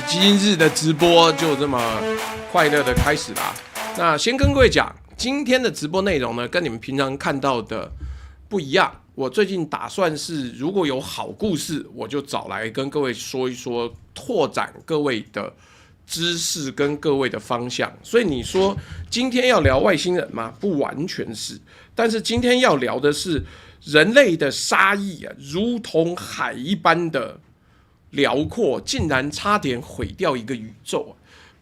今日的直播就这么快乐的开始啦。那先跟各位讲，今天的直播内容呢，跟你们平常看到的不一样。我最近打算是，如果有好故事，我就找来跟各位说一说，拓展各位的知识跟各位的方向。所以你说今天要聊外星人吗？不完全是，但是今天要聊的是人类的杀意啊，如同海一般的辽阔，竟然差点毁掉一个宇宙啊。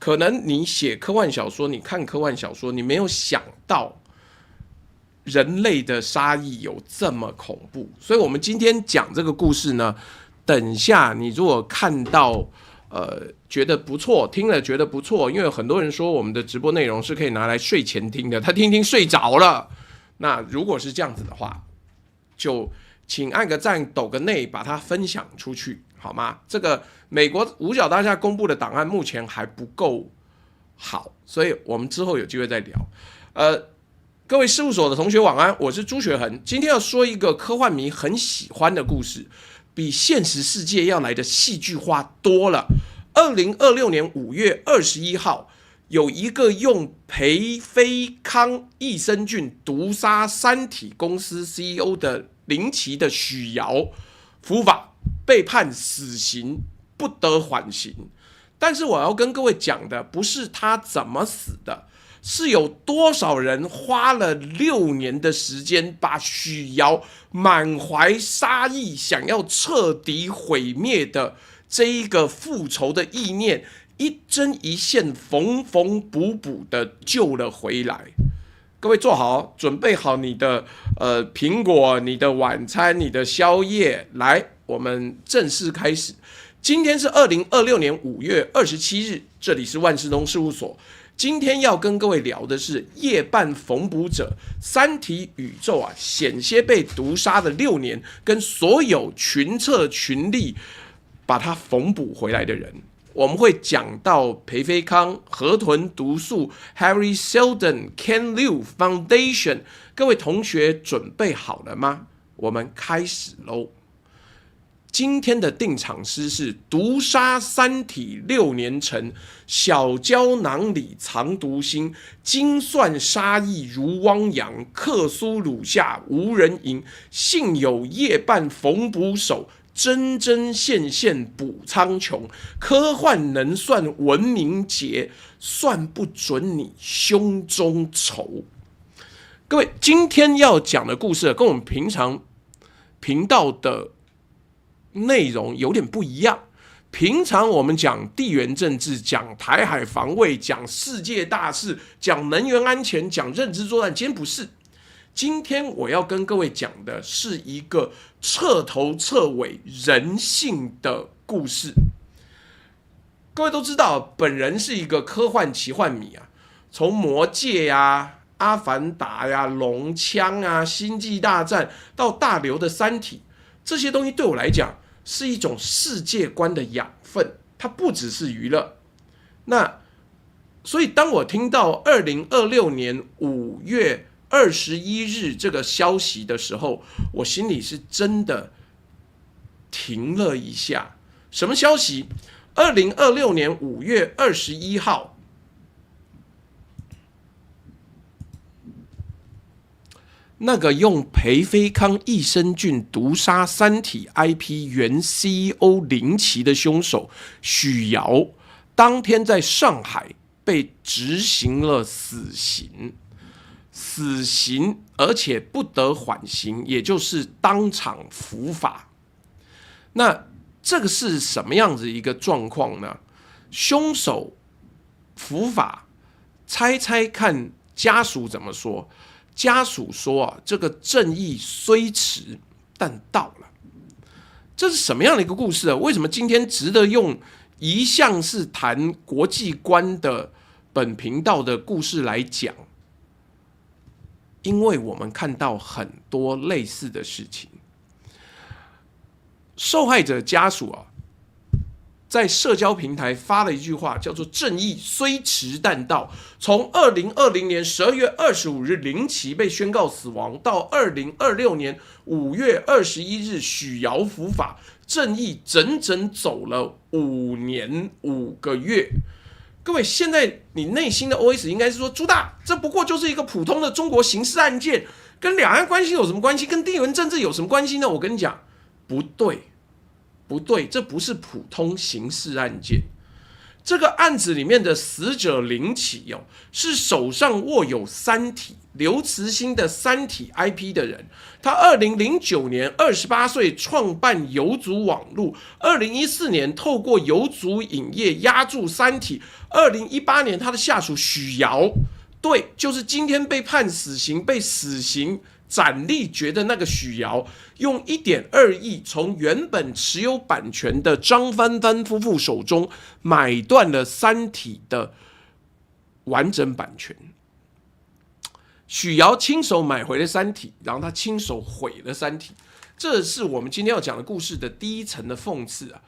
可能你写科幻小说，你看科幻小说，你没有想到人类的杀意有这么恐怖。所以我们今天讲这个故事呢，等下你如果看到觉得不错，听了觉得不错，因为很多人说我们的直播内容是可以拿来睡前听的，他听听睡着了。那如果是这样子的话，就请按个赞，抖个内，把它分享出去，好吗？这个美国五角大厦公布的档案目前还不够好，所以我们之后有机会再聊。各位事务所的同学晚安，我是朱学恒。今天要说一个科幻迷很喜欢的故事，比现实世界要来的戏剧化多了。2026年5月21号，有一个用培菲康益生菌毒杀三体公司 CEO 的林奇的许瑶伏法，被判死刑，不得缓刑。但是我要跟各位讲的不是他怎么死的，是有多少人花了6年的时间，把许瑶满怀杀意，想要彻底毁灭的这一个复仇的意念，一针一线、缝缝补补的救了回来。各位坐好，准备好你的苹果、你的晚餐、你的宵夜，来，我们正式开始。今天是2026年5月27日，这里是万事通事务所。今天要跟各位聊的是夜半缝补者，三体宇宙啊，险些被毒杀的6年，跟所有群策群力把它缝补回来的人。我们会讲到培菲康、河豚毒素、Harry Seldon、Ken Liu Foundation。各位同学准备好了吗？我们开始喽。今天的定场诗是毒杀三体6年成，小胶囊里藏毒心，精算杀意如汪洋，克苏鲁下无人迎，幸有夜半缝补手，针针线线补苍穹，科幻能算文明劫，算不准你胸中仇。各位，今天要讲的故事跟我们平常频道的内容有点不一样。平常我们讲地缘政治，讲台海防卫，讲世界大事，讲能源安全，讲认知作战。今天不是，今天我要跟各位讲的是一个彻头彻尾人性的故事。各位都知道，本人是一个科幻奇幻迷啊，从魔戒啊、阿凡达呀、龙枪啊、星际大战到大刘的三体，这些东西对我来讲是一种世界观的养分，它不只是娱乐。那所以当我听到2026年5月21日这个消息的时候，我心里是真的停了一下。什么消息？2026年5月21号，那个用培菲康益生菌毒杀三体 IP 原 CEO 林奇的凶手许瑶，当天在上海被执行了死刑，而且不得缓刑，也就是当场伏法。那这个是什么样子一个状况呢？凶手伏法，猜猜看家属怎么说？家属说啊，这个正义虽迟，但到了。这是什么样的一个故事啊？为什么今天值得用一向是谈国际观的本频道的故事来讲？因为我们看到很多类似的事情。受害者家属啊，在社交平台发了一句话，叫做“正义虽迟但到”。从2020年12月25日林奇被宣告死亡，到2026年5月21日许瑶伏法，正义整整走了5年5个月。各位，现在你内心的 OS 应该是说，朱大，这不过就是一个普通的中国刑事案件，跟两岸关系有什么关系？跟地缘政治有什么关系呢？我跟你讲，不对，不对，这不是普通刑事案件。这个案子里面的死者林奇是手上握有三体刘慈欣的三体 IP 的人。他2009年28岁创办游族网络，2014年透过游族影业押注三体，2018年他的下属许瑶，对，就是今天被判死刑、被死刑斩立决的那个许瑶，用1.2亿从原本持有版权的张帆帆夫妇手中买断了三体的完整版权。许瑶亲手买回了三体，然后他亲手毁了三体。这是我们今天要讲的故事的第一层的讽刺啊。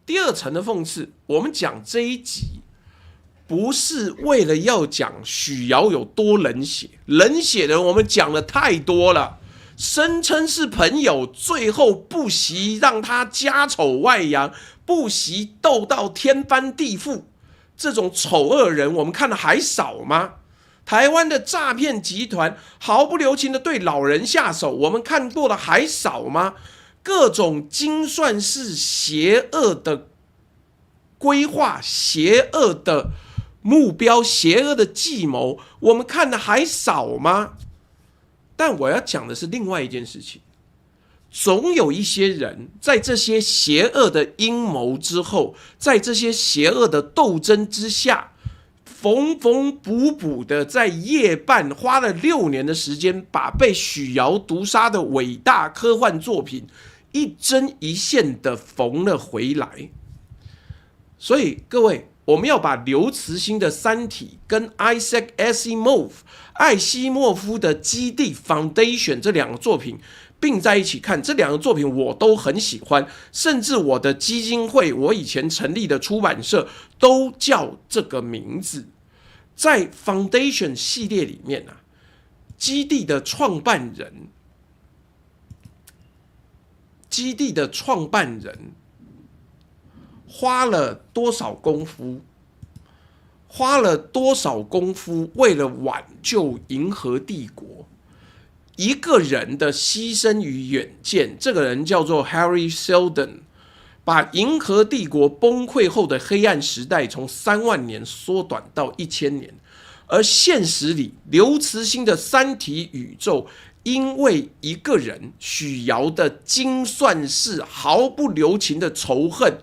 第二层的讽刺，我们讲这一集不是为了要讲许瑶有多冷血，冷血的人我们讲了太多了，声称是朋友，最后不惜让他家丑外扬，不惜斗到天翻地覆，这种丑恶人我们看的还少吗？台湾的诈骗集团毫不留情的对老人下手，我们看过的还少吗？各种精算式邪恶的规划，邪恶的目标，邪恶的计谋，我们看的还少吗？但我要讲的是另外一件事情，总有一些人在这些邪恶的阴谋之后，在这些邪恶的斗争之下，缝缝补补的在夜半花了6年的时间，把被许瑶毒杀的伟大科幻作品一针一线的缝了回来。所以各位，我们要把刘慈欣的《三体》跟 Isaac Asimov 艾西莫夫的《基地 Foundation》这两个作品并在一起看，这两个作品我都很喜欢，甚至我的基金会，我以前成立的出版社都叫这个名字。在 Foundation 系列里面啊，基地的创办人花了多少功夫？为了挽救银河帝国，一个人的牺牲与远见，这个人叫做 Harry Seldon， 把银河帝国崩溃后的黑暗时代从3万年缩短到1000年。而现实里，刘慈欣的三体宇宙因为一个人许瑶的精算式毫不留情的仇恨，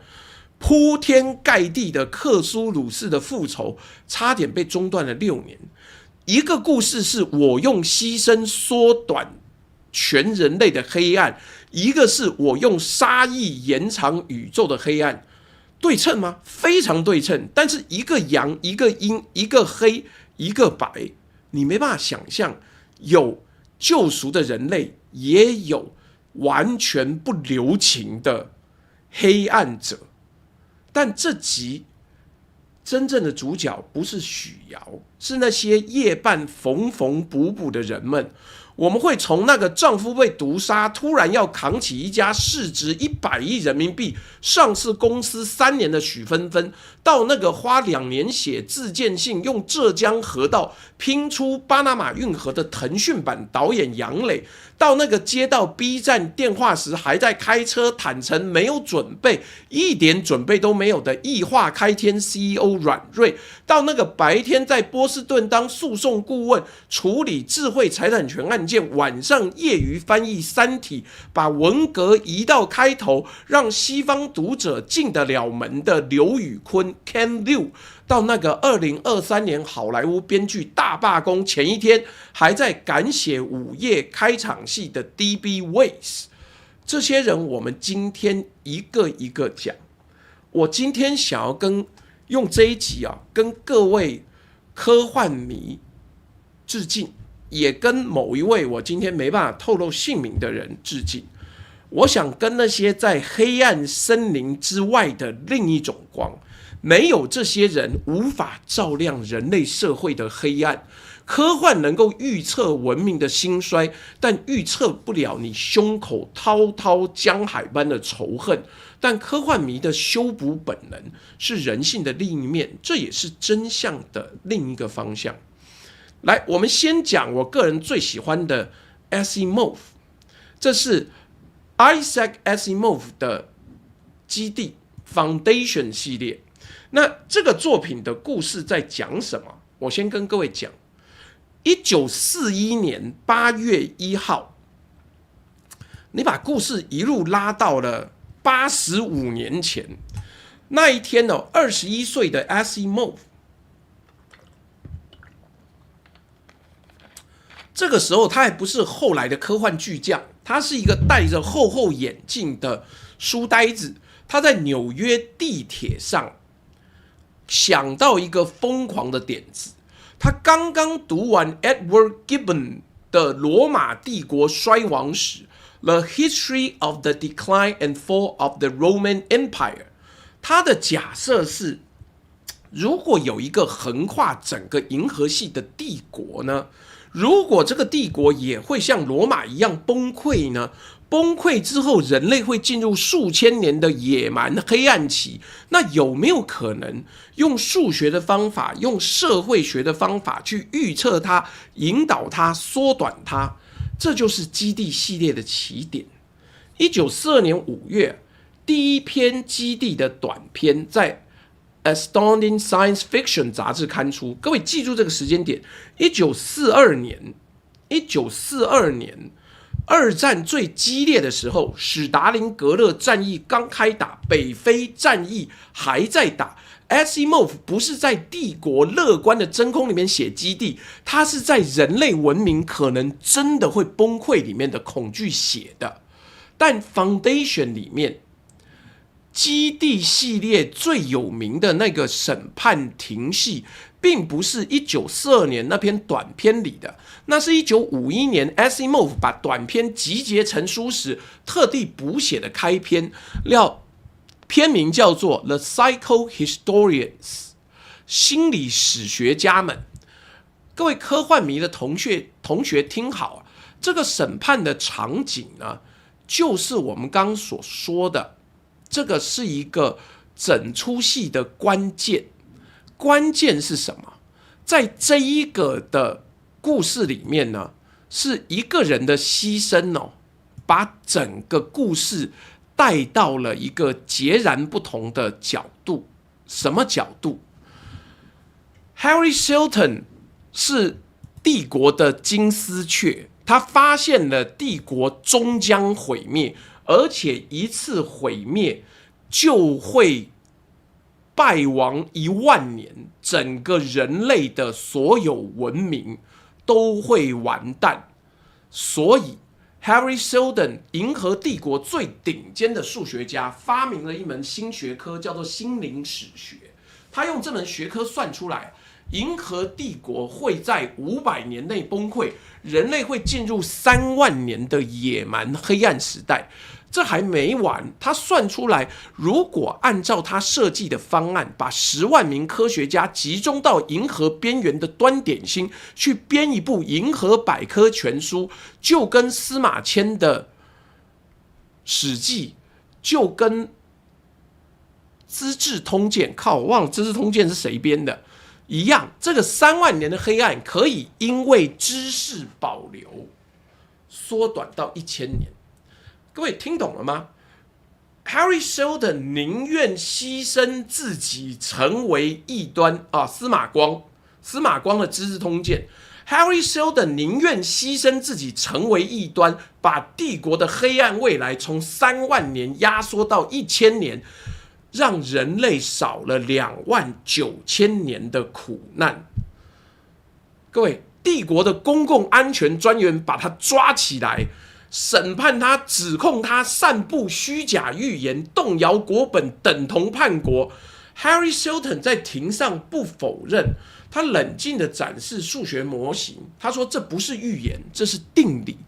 铺天盖地的克苏鲁式的复仇，差点被中断了6年。一个故事是我用牺牲缩短全人类的黑暗，一个是我用杀意延长宇宙的黑暗。对称吗？非常对称，但是一个阳，一个阴，一个黑，一个白，你没办法想象，有救赎的人类，也有完全不留情的黑暗者。但这集真正的主角不是许瑶，是那些夜半缝缝补补的人们。我们会从那个丈夫被毒杀，突然要扛起一家市值100亿人民币上市公司3年的许芬芬，到那个花2年写自荐信用浙江河道拼出巴拿马运河的腾讯版导演杨磊，到那个接到 B 站电话时还在开车坦诚没有准备，一点准备都没有的异化开天 CEO 阮瑞，到那个白天在波士顿当诉讼顾问处理智慧财产权案件，晚上业余翻译《三体》，把文革移到开头，让西方读者进得了门的刘宇昆 Ken Liu， 到那个2023年好莱坞编剧大罢工前一天还在赶写午夜开场戏的 DB Weiss， 这些人我们今天一个一个讲。我今天想要用这一集跟各位科幻迷致敬，也跟某一位我今天没办法透露姓名的人致敬。我想跟那些在黑暗森林之外的另一种光，没有这些人无法照亮人类社会的黑暗。科幻能够预测文明的兴衰，但预测不了你胸口滔滔江海般的仇恨。但科幻迷的修补本能是人性的另一面，这也是真相的另一个方向。来，我们先讲我个人最喜欢的 Asimov， 这是 Isaac Asimov 的基地 Foundation 系列。那这个作品的故事在讲什么？我先跟各位讲。1941年8月1号，你把故事一路拉到了85年前，那一天呢，21岁的 Asimov， 这个时候他还不是后来的科幻巨匠，他是一个戴着厚厚眼镜的书呆子。他在纽约地铁上想到一个疯狂的点子。他刚刚读完 Edward Gibbon 的《罗马帝国衰亡史》The History of the Decline and Fall of the Roman Empire。他的假设是，如果有一个横跨整个银河系的帝国呢，如果这个帝国也会像罗马一样崩溃呢？崩溃之后，人类会进入数千年的野蛮黑暗期。那有没有可能用数学的方法，用社会学的方法去预测它、引导它、缩短它？这就是基地系列的起点。1942年5月，第一篇基地的短篇在 Astounding Science Fiction 杂志刊出。各位记住这个时间点：1942年。二战最激烈的时候，史达林格勒战役刚开打，北非战役还在打。Asimov 不是在帝国乐观的真空里面写基地，他是在人类文明可能真的会崩溃里面的恐惧写的。但 Foundation 里面，基地系列最有名的那个审判庭戏，并不是1942年那篇短篇里的，那是1951年 Asimov 把短篇集结成书时特地补写的开篇，片名叫做 The Psychohistorians， 心理史学家们。各位科幻迷的同学听好，这个审判的场景呢，就是我们刚刚所说的，这个是一个整出戏的关键。关键是什么？在这一个的故事里面呢，是一个人的牺牲哦，把整个故事带到了一个截然不同的角度。什么角度？ Harry Shelton 是帝国的金丝雀，他发现了帝国终将毁灭，而且一次毁灭就会败亡10000年，整个人类的所有文明都会完蛋。所以 Harry Seldon 银河帝国最顶尖的数学家，发明了一门新学科，叫做心灵史学。他用这门学科算出来，银河帝国会在500年内崩溃，人类会进入3万年的野蛮黑暗时代。这还没完，他算出来，如果按照他设计的方案，把10万名科学家集中到银河边缘的端点星，去编一部银河百科全书，就跟司马迁的史记，就跟资治通鉴，我忘了资治通鉴是谁编的一样，这个3万年的黑暗可以因为知识保留缩短到1000年。各位听懂了吗？ Harry Seldon 宁愿牺牲自己成为异端啊，司马光的资治通鉴， Harry Seldon 宁愿牺牲自己成为异端，把帝国的黑暗未来从3万年压缩到1000年，让人类少了29000年的苦难。各位，帝国的公共安全专员把他抓起来，审判他，指控他散布虚假预言，动摇国本，等同叛国。Harry Seldon 在庭上不否认，他冷静地展示数学模型，他说这不是预言，这是定理。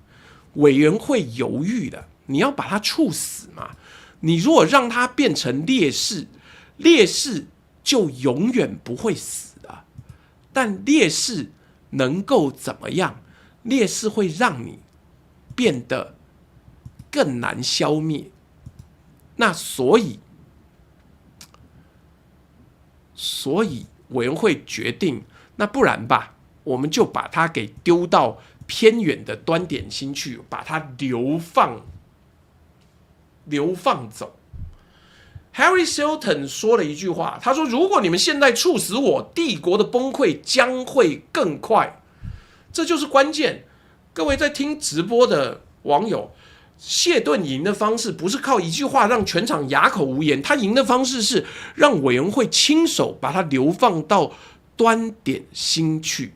委员会犹豫了，你要把他处死嘛。你如果让他变成烈士，烈士就永远不会死的。但烈士能够怎么样？烈士会让你变得更难消灭。那所以委员会决定，那不然吧，我们就把它给丢到偏远的端点星去，把它流放走。Harry Seldon 说了一句话，他说：“如果你们现在处死我，帝国的崩溃将会更快。”这就是关键。各位在听直播的网友，谢顿赢的方式不是靠一句话让全场哑口无言，他赢的方式是让委员会亲手把它流放到端点星去。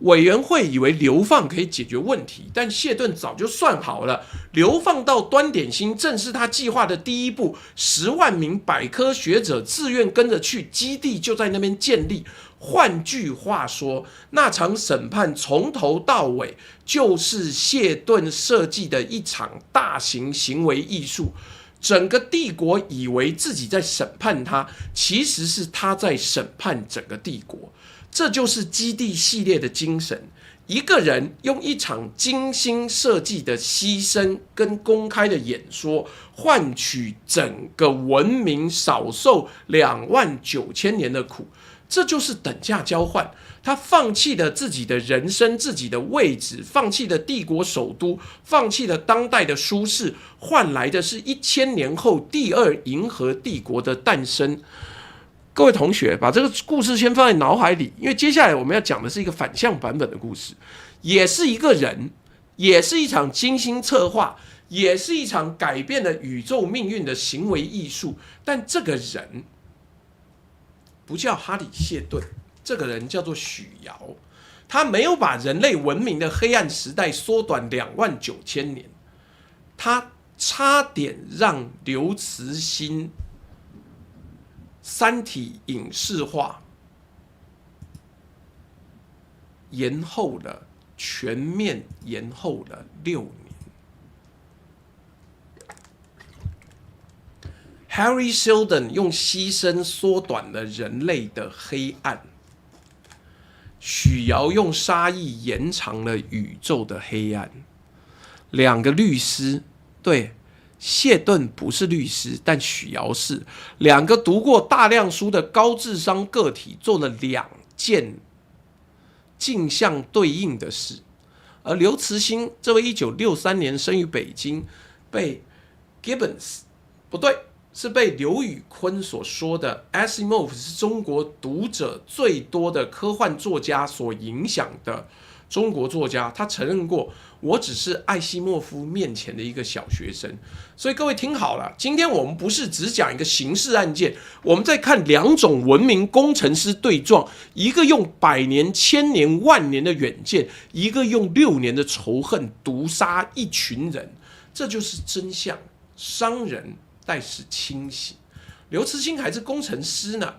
委员会以为流放可以解决问题，但谢顿早就算好了，流放到端点星正是他计划的第一步。10万名百科学者自愿跟着去，基地就在那边建立。换句话说，那场审判从头到尾就是谢顿设计的一场大型行为艺术。整个帝国以为自己在审判他，其实是他在审判整个帝国。这就是基地系列的精神，一个人用一场精心设计的牺牲跟公开的演说，换取整个文明少受29000年的苦，这就是等价交换。他放弃了自己的人生、自己的位置，放弃了帝国首都，放弃了当代的舒适，换来的是1000年后第二银河帝国的诞生。各位同学，把这个故事先放在脑海里，因为接下来我们要讲的是一个反向版本的故事，也是一个人，也是一场精心策划，也是一场改变了宇宙命运的行为艺术。但这个人不叫哈里谢顿，这个人叫做许尧。他没有把人类文明的黑暗时代缩短29000年，他差点让刘慈欣三体影视化全面延后了6年。Harry Seldon 用牺牲缩短了人类的黑暗，许尧用杀意延长了宇宙的黑暗。两个律师，对，谢顿不是律师，但许尧是。两个读过大量书的高智商个体做了2件镜像对应的事。而刘慈欣这位1963年生于北京，被 Gibbons 不对，是被刘宇昆所说的 Asimov 是中国读者最多的科幻作家所影响的中国作家，他承认过，我只是艾西莫夫面前的一个小学生。所以各位听好了，今天我们不是只讲一个刑事案件，我们在看2种文明工程师对撞，一个用100年、1000年、万年的远见，一个用6年的仇恨毒杀一群人。这就是真相，商人带是清醒。刘慈欣还是工程师呢。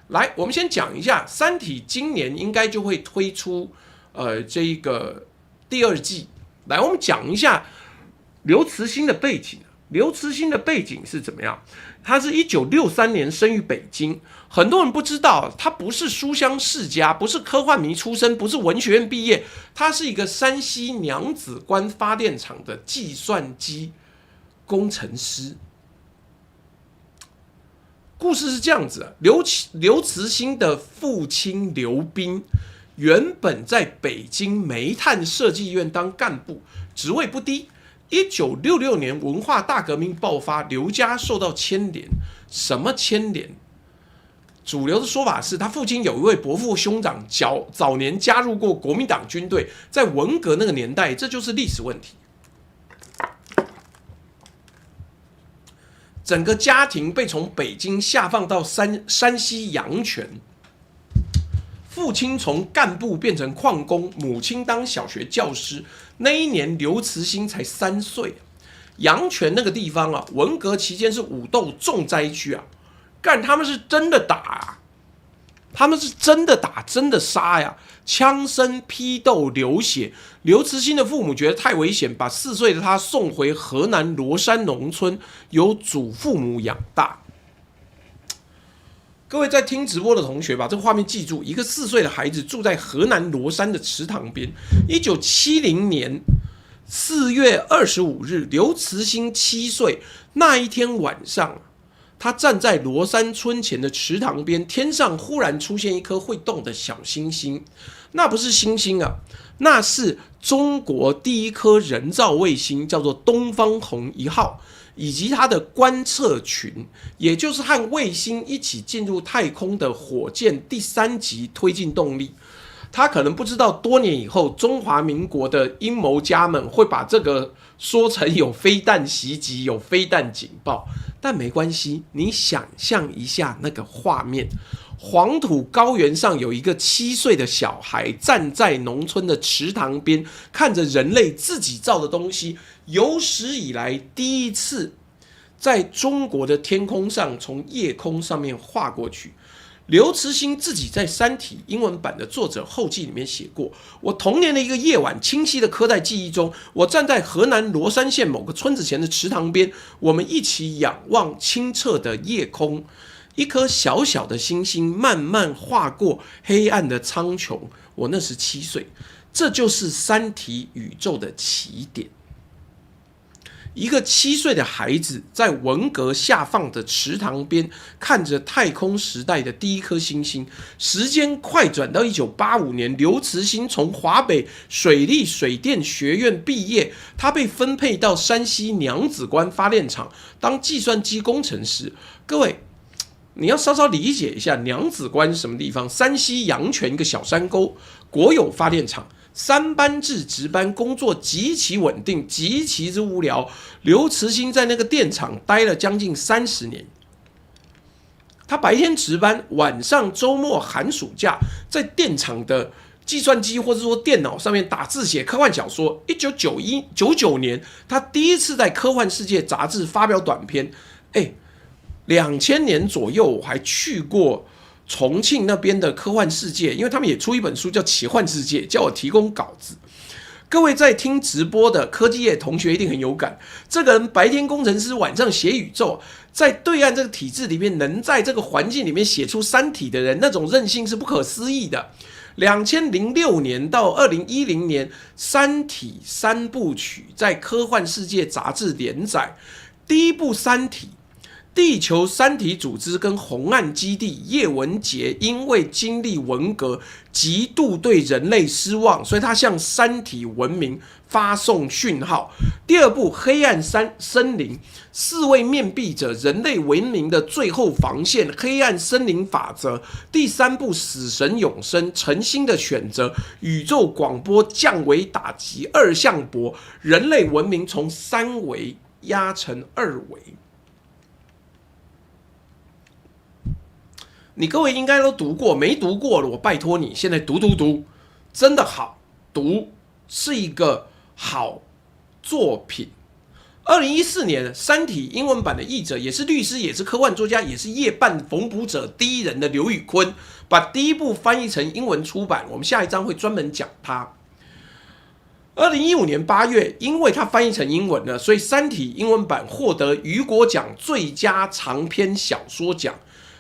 来，我们先讲一下《三体》今年应该就会推出这一个第2季。来，我们讲一下刘慈欣的背景。刘慈欣的背景是怎么样？他是1963年生于北京，很多人不知道，他不是书香世家，不是科幻迷出身，不是文学院毕业，他是一个山西娘子关发电厂的计算机工程师。故事是这样子的，刘慈欣的父亲刘斌原本在北京煤炭设计院当干部，职位不低。1966年文化大革命爆发，刘家受到牵连。什么牵连？主流的说法是他父亲有一位伯父兄长早年加入过国民党军队，在文革那个年代，这就是历史问题。整个家庭被从北京下放到山西阳泉，父亲从干部变成矿工，母亲当小学教师。那一年刘慈欣才3岁。阳泉那个地方啊，文革期间是武斗重灾区啊，干他们是真的打啊。他们是真的打真的杀呀，枪声、批斗、流血。刘慈欣的父母觉得太危险，把4岁的他送回河南罗山农村，由祖父母养大。各位在听直播的同学，把这个画面记住：一个4岁的孩子住在河南罗山的池塘边。1970年4月25日，刘慈欣7岁那一天晚上，他站在罗山村前的池塘边，天上忽然出现一颗会动的小星星。那不是星星啊，那是中国第一颗人造卫星，叫做东方红1号。以及它的观测群，也就是和卫星一起进入太空的火箭第3级推进动力。他可能不知道，多年以后，中华民国的阴谋家们会把这个说成有飞弹袭击、有飞弹警报，但没关系，你想象一下那个画面。黄土高原上有一个7岁的小孩站在农村的池塘边，看着人类自己造的东西，有史以来第一次在中国的天空上从夜空上面划过去。刘慈欣自己在《三体》英文版的作者后记里面写过，我童年的一个夜晚清晰的刻在记忆中，我站在河南罗山县某个村子前的池塘边，我们一起仰望清澈的夜空，一颗小小的星星慢慢划过黑暗的苍穹，我那时7岁，这就是三体宇宙的起点。一个7岁的孩子在文革下放的池塘边，看着太空时代的第一颗星星。时间快转到1985年，刘慈欣从华北水利水电学院毕业，他被分配到山西娘子关发电厂当计算机工程师。各位，你要稍稍理解一下娘子关是什么地方？山西阳泉一个小山沟，国有发电厂。3班制值班，工作极其稳定，极其之无聊。刘慈欣在那个电厂待了将近30年。他白天值班，晚上、周末、寒暑假，在电厂的计算机或者说电脑上面打字写科幻小说。1999年，他第一次在《科幻世界》杂志发表短篇。2000年左右，我还去过重庆那边的科幻世界，因为他们也出一本书叫《奇幻世界》，叫我提供稿子。各位在听直播的科技业同学一定很有感，这个人白天工程师，晚上写宇宙，在对岸这个体制里面，能在这个环境里面写出《三体》的人，那种韧性是不可思议的。2006年到2010年，《三体》3部曲在《科幻世界》杂志连载。第一部《三体》，地球三体组织跟红岸基地叶文洁因为经历文革，极度对人类失望，所以他向三体文明发送讯号。第二部黑暗森林，4位面壁者，人类文明的最后防线，黑暗森林法则。第三部死神永生，诚心的选择，宇宙广播降维打击2向箔，人类文明从3维压成2维。你各位应该都读过，没读过的我拜托你现在读，真的好读，是一个好作品。2014年，《三体》英文版的译者，也是律师，也是科幻作家，也是夜半缝补者第一人的刘宇昆，把第一部翻译成英文出版。我们下一章会专门讲它。2015年8月，因为它翻译成英文了，所以《三体》英文版获得雨果奖最佳长篇小说奖。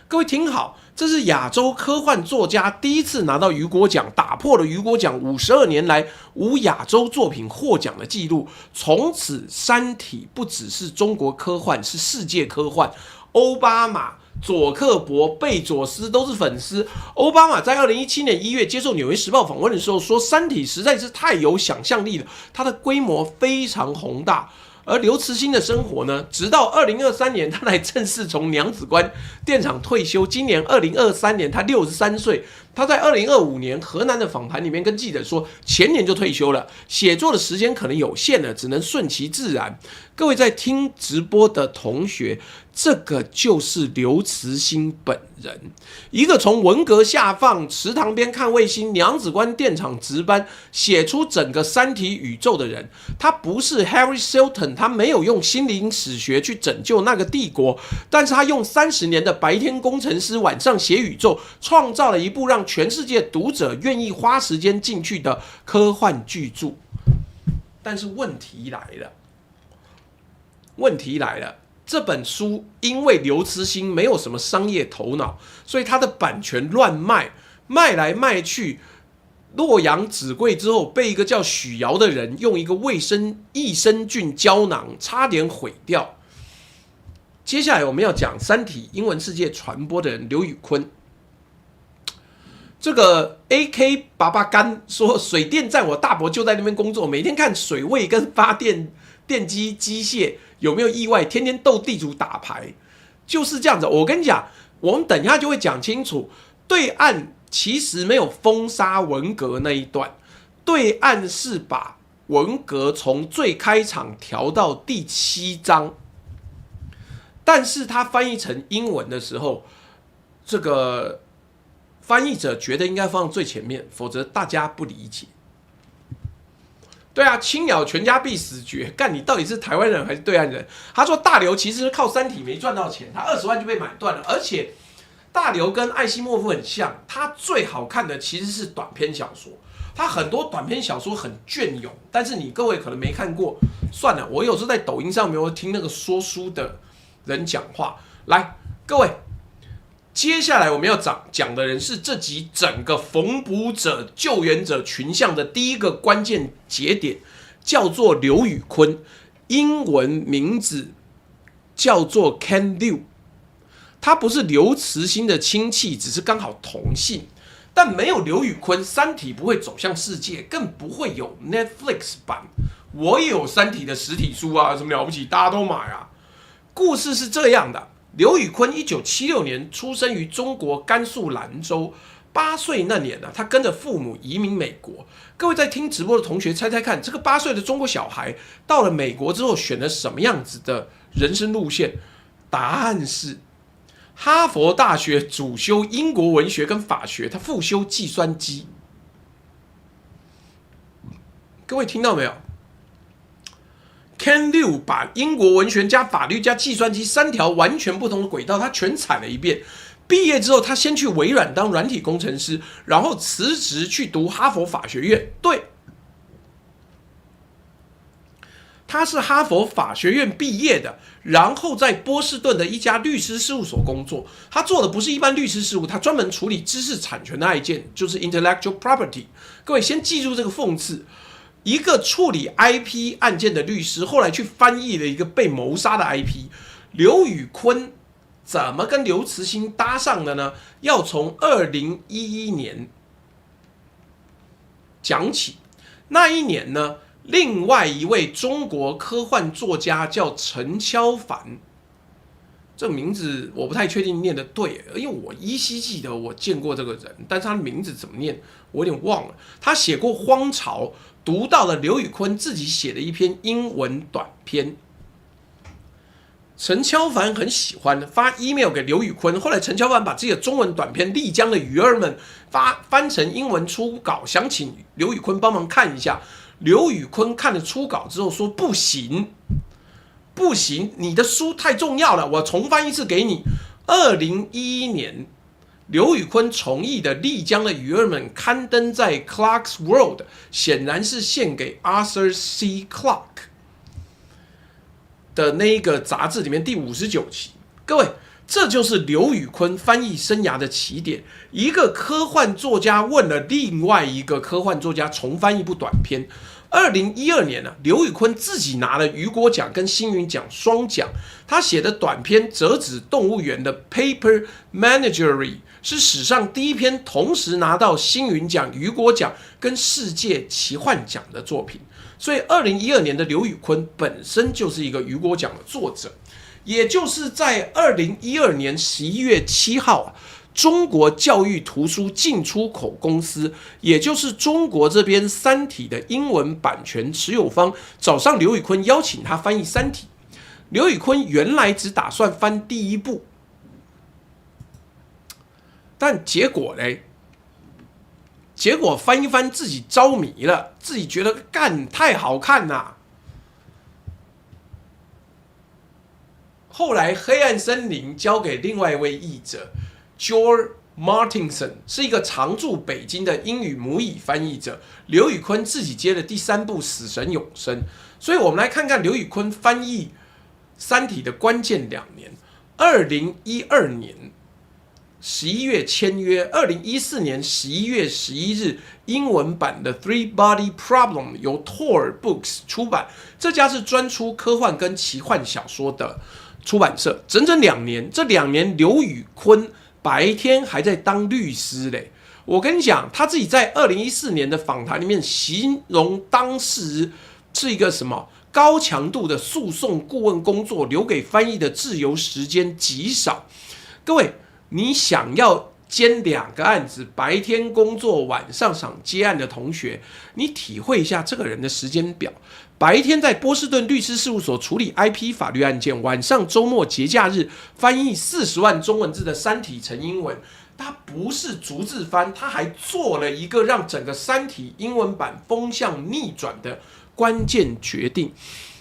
各位听好，这是亚洲科幻作家第一次拿到雨果奖，打破了雨果奖52年来无亚洲作品获奖的记录。从此，《三体》不只是中国科幻，是世界科幻。奥巴马、佐克伯、贝佐斯都是粉丝。奥巴马在2017年1月接受《纽约时报》访问的时候说，《三体》实在是太有想象力了，它的规模非常宏大。而刘慈欣的生活呢，直到2023年，他才正式从娘子关电厂退休。今年2023年，他63岁，他在2025年河南的访谈里面跟记者说，前年就退休了，写作的时间可能有限了，只能顺其自然。各位在听直播的同学，这个就是刘慈欣本人，一个从文革下放、池塘边看卫星、娘子关电厂值班，写出整个三体宇宙的人。他不是 Harry Seldon， 他没有用心灵史学去拯救那个帝国，但是他用30年的白天工程师晚上写宇宙，创造了一部让全世界读者愿意花时间进去的科幻巨著。但是问题来了，这本书因为刘慈欣没有什么商业头脑，所以他的版权乱卖，卖来卖去，洛阳纸贵之后，被一个叫许尧的人用一个益生菌胶囊差点毁掉。接下来我们要讲三体英文世界传播的人刘宇昆。这个 AK 爸爸干说，水电站我大伯就在那边工作，每天看水位跟发电机机械有没有意外，天天斗地主打牌，就是这样子。我跟你讲，我们等一下就会讲清楚，对岸其实没有封杀文革那一段，对岸是把文革从最开场调到第7章，但是他翻译成英文的时候，这个翻译者觉得应该放最前面，否则大家不理解。对啊，青鸟全家必死绝，干你到底是台湾人还是对岸人？他说大刘其实是靠三体没赚到钱，他20万就被买断了，而且大刘跟艾希莫夫很像，他最好看的其实是短篇小说，他很多短篇小说很隽永，但是你各位可能没看过，算了，我有时候在抖音上面我听那个说书的人讲话。来，各位。接下来我们要讲的人是这集整个缝补者、救援者群像的第一个关键节点，叫做刘宇昆，英文名字叫做 Ken Liu。他不是刘慈欣的亲戚，只是刚好同姓。但没有刘宇昆，《三体》不会走向世界，更不会有 Netflix 版。我也有《三体》的实体书啊，什么了不起，大家都买啊。故事是这样的。刘宇昆1976年出生于中国甘肃兰州，8岁那年呢，他跟着父母移民美国。各位在听直播的同学，猜猜看，这个8岁的中国小孩到了美国之后，选了什么样子的人生路线？答案是哈佛大学主修英国文学跟法学，他副修计算机。各位听到没有？Ken Liu 把英国文学加法律加计算机3条完全不同的轨道，他全踩了一遍。毕业之后，他先去微软当软体工程师，然后辞职去读哈佛法学院。对，他是哈佛法学院毕业的，然后在波士顿的一家律师事务所工作。他做的不是一般律师事务，他专门处理知识产权的案件，就是 intellectual property。各位先记住这个讽刺。一个处理 IP 案件的律师，后来去翻译了一个被谋杀的 IP。刘宇昆怎么跟刘慈欣搭上的呢？要从2011年讲起。那一年呢，另外一位中国科幻作家叫陈敲凡，这个名字我不太确定念得对，因为我依稀记得我见过这个人，但是他的名字怎么念我有点忘了。他写过《荒潮》，读到了刘宇昆自己写的一篇英文短篇，陈敲凡很喜欢，发 email 给刘宇昆。后来陈敲凡把自己的中文短篇《丽江的鱼儿们》翻成英文初稿，想请刘宇昆帮忙看一下。刘宇昆看了初稿之后说：“不行，你的书太重要了，我重翻一次给你。”2011年。刘宇昆重译的《丽江的鱼儿们》刊登在 Clark's World， 显然是献给 Arthur C. Clarke 的那一个杂志里面第59期。各位，这就是刘宇昆翻译生涯的起点。一个科幻作家问了另外一个科幻作家重翻一部短篇。2012年呢，刘宇昆自己拿了雨果奖跟星云奖双奖。他写的短篇《折纸动物园》的 Paper Menagerie 是史上第一篇同时拿到星云奖、雨果奖跟世界奇幻奖的作品。所以2012年的刘宇昆本身就是一个雨果奖的作者。也就是在2012年11月7号中国教育图书进出口公司，也就是中国这边《三体》的英文版权持有方，找上刘宇昆，邀请他翻译《三体》。刘宇昆原来只打算翻第一部，但结果嘞？结果翻一翻，自己着迷了，自己觉得干太好看啦。后来《黑暗森林》交给另外一位译者 George Martinson， 是一个常驻北京的英语母语翻译者。刘宇昆自己接了第3部《死神永生》，所以我们来看看刘宇昆翻译《三体》的关键2年：2012年11月签约，2014年11月11日，英文版的《Three Body Problem》由 Tor Books 出版，这家是专出科幻跟奇幻小说的出版社。整整2年，这2年刘宇昆白天还在当律师嘞。我跟你讲，他自己在2014年的访谈里面形容当时是一个什么高强度的诉讼顾问工作，留给翻译的自由时间极少。各位，你想要兼2个案子，白天工作，晚上想接案的同学，你体会一下这个人的时间表。白天在波士顿律师事务所处理 IP 法律案件，晚上周末节假日翻译40万中文字的《三体》成英文。他不是逐字翻，他还做了一个让整个《三体》英文版风向逆转的关键决定。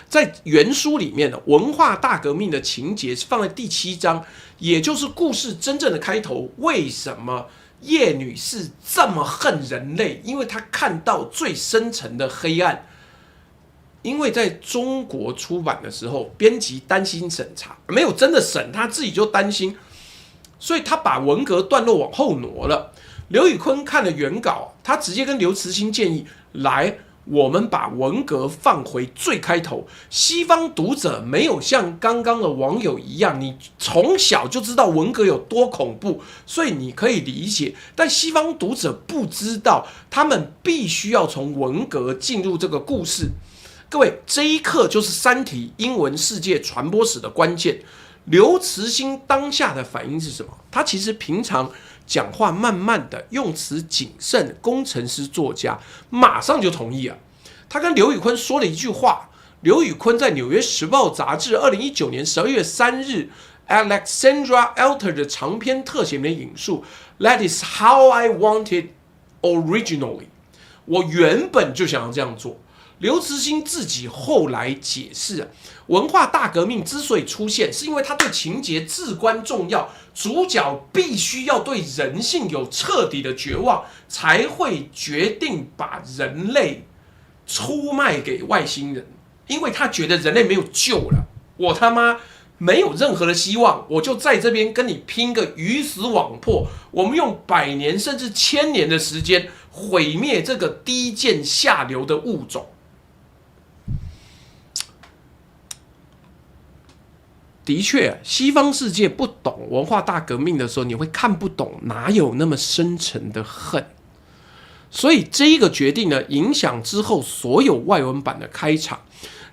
在原书里面的文化大革命的情节是放在第7章，也就是故事真正的开头。为什么叶女士这么恨人类？因为她看到最深层的黑暗。因为在中国出版的时候，编辑担心审查，没有真的审，他自己就担心，所以他把文革段落往后挪了。刘宇昆看了原稿，他直接跟刘慈欣建议，来，我们把文革放回最开头。西方读者没有像刚刚的网友一样，你从小就知道文革有多恐怖，所以你可以理解。但西方读者不知道，他们必须要从文革进入这个故事。各位，这一刻就是《三体》英文世界传播史的关键。刘慈欣当下的反应是什么？他其实平常讲话慢慢的，用词谨慎，工程师作家，马上就同意了。他跟刘宇昆说了一句话，刘宇昆在《纽约时報》杂志2019年12月3日 Alexandra Alter 的长篇特写里面引述 ：“That is how I wanted originally。”我原本就想要这样做。刘慈欣自己后来解释，文化大革命之所以出现，是因为他对情节至关重要，主角必须要对人性有彻底的绝望，才会决定把人类出卖给外星人，因为他觉得人类没有救了，我他妈没有任何的希望，我就在这边跟你拼个鱼死网破，我们用100年甚至1000年的时间毁灭这个低贱下流的物种。的确，西方世界不懂文化大革命的时候，你会看不懂哪有那么深沉的恨。所以这一个决定呢，影响之后所有外文版的开场。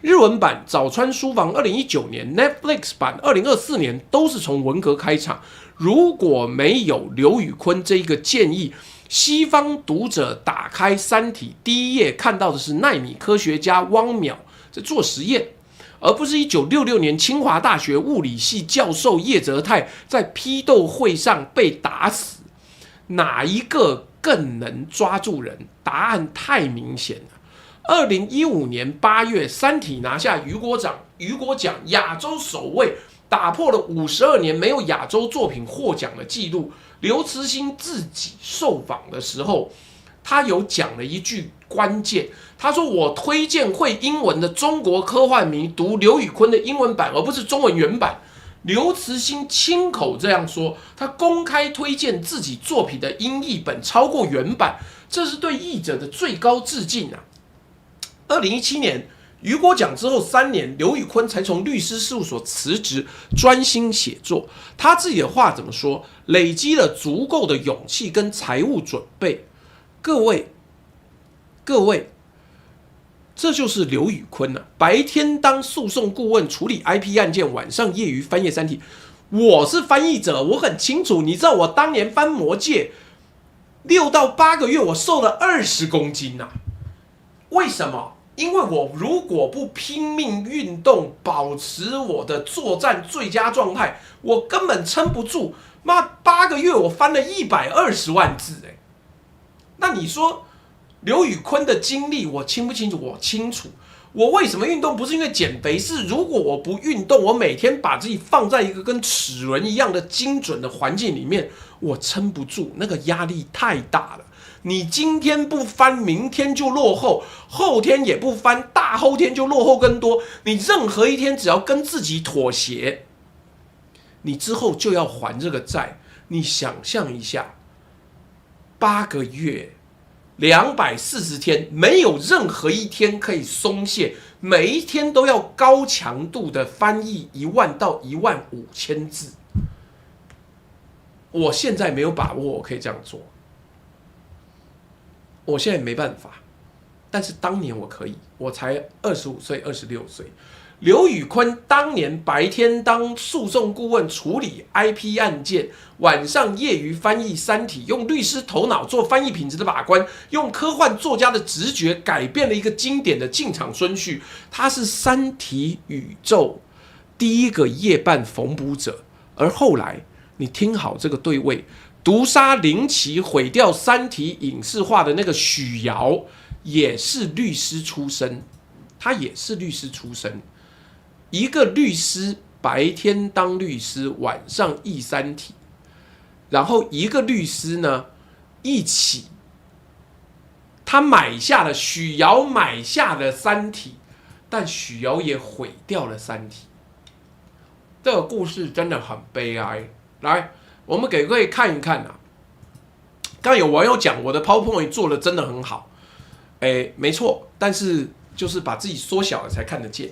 日文版早川书房2019年 ，Netflix 版2024年都是从文革开场。如果没有刘宇昆这一个建议，西方读者打开《三体》第一页看到的是奈米科学家汪淼在做实验。而不是1966年清华大学物理系教授叶泽泰在批斗会上被打死，哪一个更能抓住人？答案太明显了。2015年8月，《三体》拿下雨果奖亚洲首位，打破了52年没有亚洲作品获奖的记录。刘慈欣自己受访的时候，他有讲了一句关键，他说：“我推荐会英文的中国科幻迷读刘宇昆的英文版，而不是中文原版。”刘慈欣亲口这样说，他公开推荐自己作品的英译本超过原版，这是对译者的最高致敬啊！2017年雨果奖之后3年，刘宇昆才从律师事务所辞职，专心写作。他自己的话怎么说？累积了足够的勇气跟财务准备。各位，这就是刘宇昆啊！白天当诉讼顾问处理 IP 案件，晚上业余翻译《三体》。我是翻译者，我很清楚。你知道我当年翻魔戒6到8个月，我瘦了20公斤呐、为什么？因为我如果不拼命运动，保持我的作战最佳状态，我根本撑不住。妈，8个月我翻了120万字哎。那你说刘宇坤的经历我清不清楚？我清楚。我为什么运动？不是因为减肥，是如果我不运动，我每天把自己放在一个跟齿轮一样的精准的环境里面，我撑不住，那个压力太大了。你今天不翻，明天就落后，后天也不翻，大后天就落后更多。你任何一天只要跟自己妥协，你之后就要还这个债。你想象一下，8个月，240天，没有任何一天可以松懈，每一天都要高强度的翻译10000到15000字。我现在没有把握我可以这样做，我现在没办法，但是当年我可以，我才25岁、26岁。刘宇坤当年白天当诉讼顾问处理 IP 案件，晚上业余翻译《三体》，用律师头脑做翻译品质的把关，用科幻作家的直觉改变了一个经典的进场顺序。他是《三体》宇宙第一个夜半缝补者，而后来你听好这个对位，毒杀林奇、毁掉《三体》影视化的那个许瑶，也是律师出身，他也是律师出身。一个律师白天当律师，晚上译《三体》，然后一个律师呢，一起，他买下了许瑶买下了《三体》，但许瑶也毁掉了《三体》。这个故事真的很悲哀。来，我们给各位看一看啊。刚有网友讲我的 PowerPoint 做的真的很好，没错，但是就是把自己缩小了才看得见。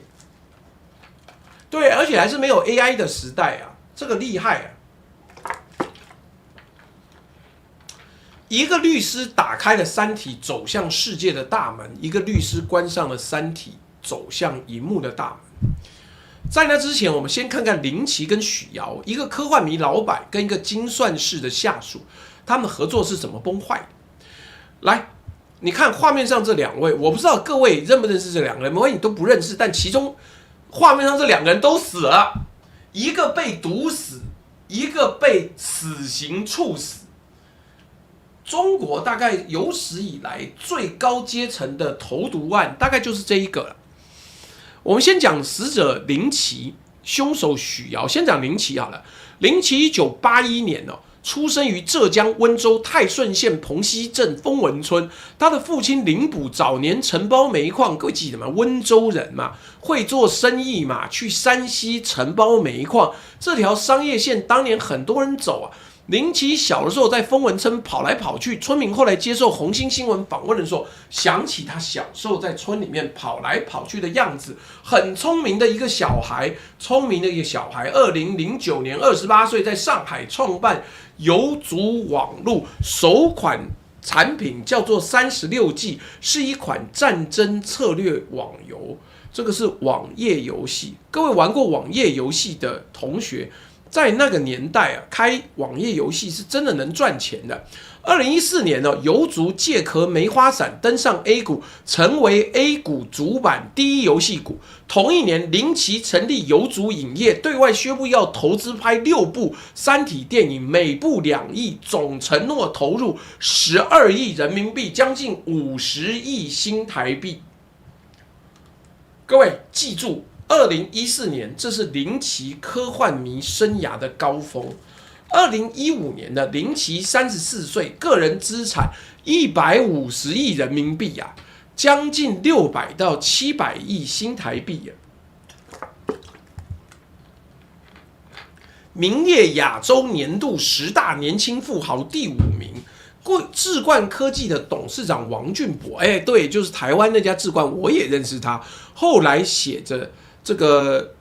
对，而且还是没有 AI 的时代啊，这个厉害啊！一个律师打开了《三体》走向世界的大门，一个律师关上了《三体》走向荧幕的大门。在那之前，我们先看看林奇跟许瑶，一个科幻迷老板跟一个精算师的下属，他们合作是怎么崩坏的？来，你看画面上这2位，我不知道各位认不认识这2个人，没关系，你都不认识，但其中画面上这2个人都死了，一个被毒死，一个被死刑处死。中国大概有史以来最高阶层的投毒案，大概就是这一个了。我们先讲死者林奇，凶手许瑶。先讲林奇好了。林奇1981年出生于浙江温州泰顺县蓬溪镇丰文村。他的父亲林卜早年承包煤矿，各位记得吗？温州人嘛，会做生意嘛，去山西承包煤矿，这条商业线当年很多人走啊。林奇小的时候在丰文村跑来跑去，村民后来接受红星新闻访问的时候，想起他小时候在村里面跑来跑去的样子，很聪明的一个小孩。2009年28岁，在上海创办游族网络，首款产品叫做36G，是一款战争策略网游。这个是网页游戏，各位玩过网页游戏的同学，在那个年代啊，开网页游戏是真的能赚钱的。2014年呢，游族借壳梅花伞登上 A 股，成为 A 股主板第1游戏股。同一年，林奇成立游族影业，对外宣布要投资拍6部三体电影，每部2亿，总承诺投入12亿人民币，将近50亿新台币。各位记住，2014年，这是林奇科幻迷生涯的高峰。2015年的林奇34岁，个人资产150亿人民币啊，将近600到700亿新台币啊。名列亚洲年度10大年轻富豪第5名。智冠科技的董事长王俊博，对，就是台湾那家智冠，我也认识他。后来写着这个，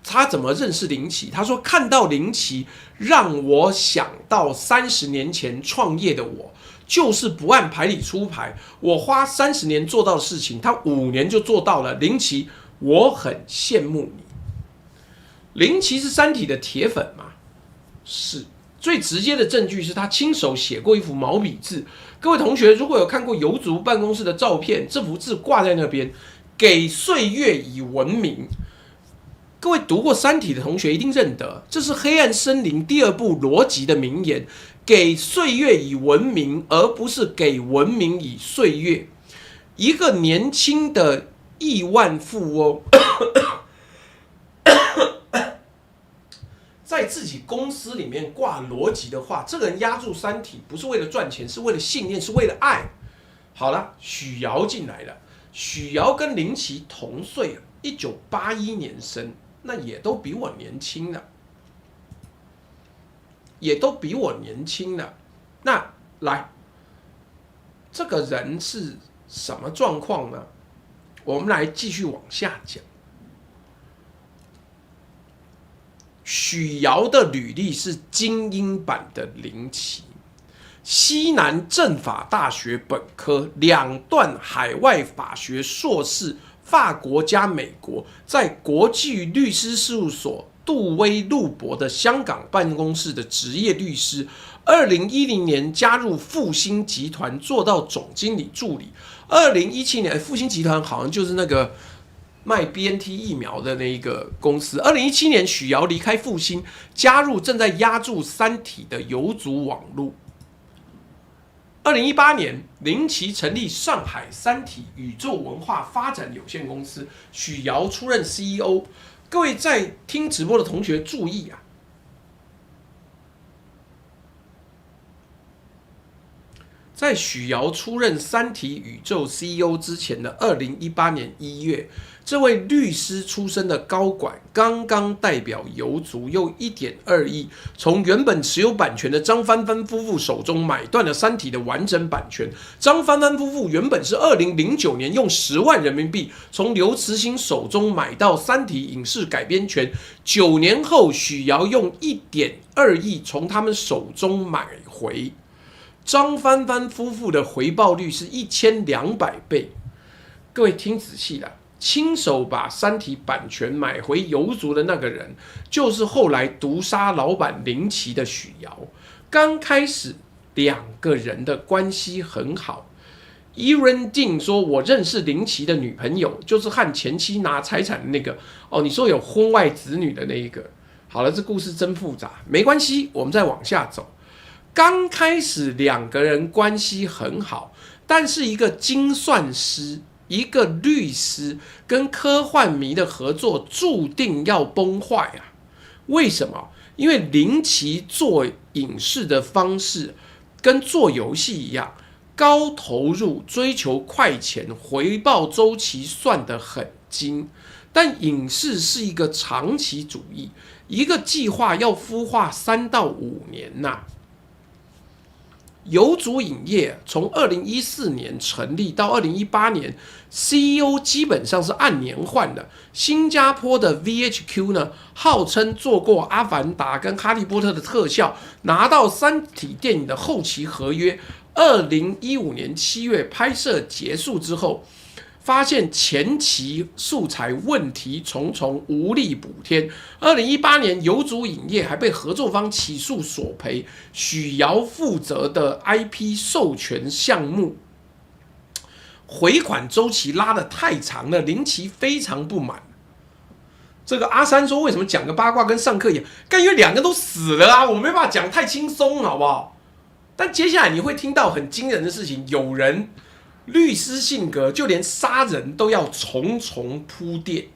他怎么认识林奇？他说看到林奇，让我想到30年前创业的我，就是不按牌理出牌。我花30年做到的事情，他5年就做到了。林奇，我很羡慕你。林奇是三体的铁粉吗？是。最直接的证据是他亲手写过一幅毛笔字。各位同学如果有看过游族办公室的照片，这幅字挂在那边，给岁月以文明。各位读过《三体》的同学一定认得，这是《黑暗森林》第2部逻辑的名言：给岁月以文明，而不是给文明以岁月。一个年轻的亿万富翁在自己公司里面挂逻辑的话，这个人押注三体不是为了赚钱，是为了信念，是为了爱。好了，许瑶进来了。许瑶跟林奇同岁，1981年生，那也都比我年轻了，那来，这个人是什么状况呢？我们来继续往下讲。许瑶的履历是精英版的林奇，西南政法大学本科，2段海外法学硕士，法国加美国，在国际律师事务所杜威路博的香港办公室的职业律师。2010年加入复兴集团，做到总经理助理。2017年，复兴集团好像就是那个卖 BNT 疫苗的那一个公司。2017年，许瑶离开复兴，加入正在押注三体的游族网络。2018年，林奇成立上海三体宇宙文化发展有限公司，许瑶出任 CEO。各位在听直播的同学注意啊！在许瑶出任三体宇宙 CEO 之前的2018年1月，这位律师出身的高管刚刚代表游族用1.2亿从原本持有版权的张帆帆夫妇手中买断了三体的完整版权。张帆帆夫妇原本是2009年用10万人民币从刘慈欣手中买到三体影视改编权，9年后许瑶用1.2亿从他们手中买回。张帆帆夫妇的回报率是1200倍。各位听仔细了，亲手把三体版权买回游族的那个人，就是后来毒杀老板林奇的许瑶。刚开始2个人的关系很好。Erin Dean 说：“我认识林奇的女朋友，就是和前妻拿财产的那个。哦，你说有婚外子女的那一个。好了，这故事真复杂，没关系，我们再往下走。刚开始2个人关系很好，但是一个精算师、一个律师跟科幻迷的合作注定要崩坏啊！为什么？因为林奇做影视的方式跟做游戏一样，高投入，追求快钱，回报周期算得很精。但影视是一个长期主义，一个计划要孵化3到5年呐。游族影业从2014年成立到2018年 ，CEO 基本上是按年换的。新加坡的 VHQ 呢，号称做过《阿凡达》跟《哈利波特》的特效，拿到三体电影的后期合约。2015年7月拍摄结束之后，发现前期素材问题重重，无力补贴。2018年，游族影业还被合作方起诉索赔。许瑶负责的 IP 授权项目回款周期拉得太长了，林奇非常不满。这个阿三说：“为什么讲个八卦跟上课一样？干，因为2个都死了啊，我没办法讲太轻松，好不好？”但接下来你会听到很惊人的事情，有人。律师性格，就连杀人都要重重铺垫。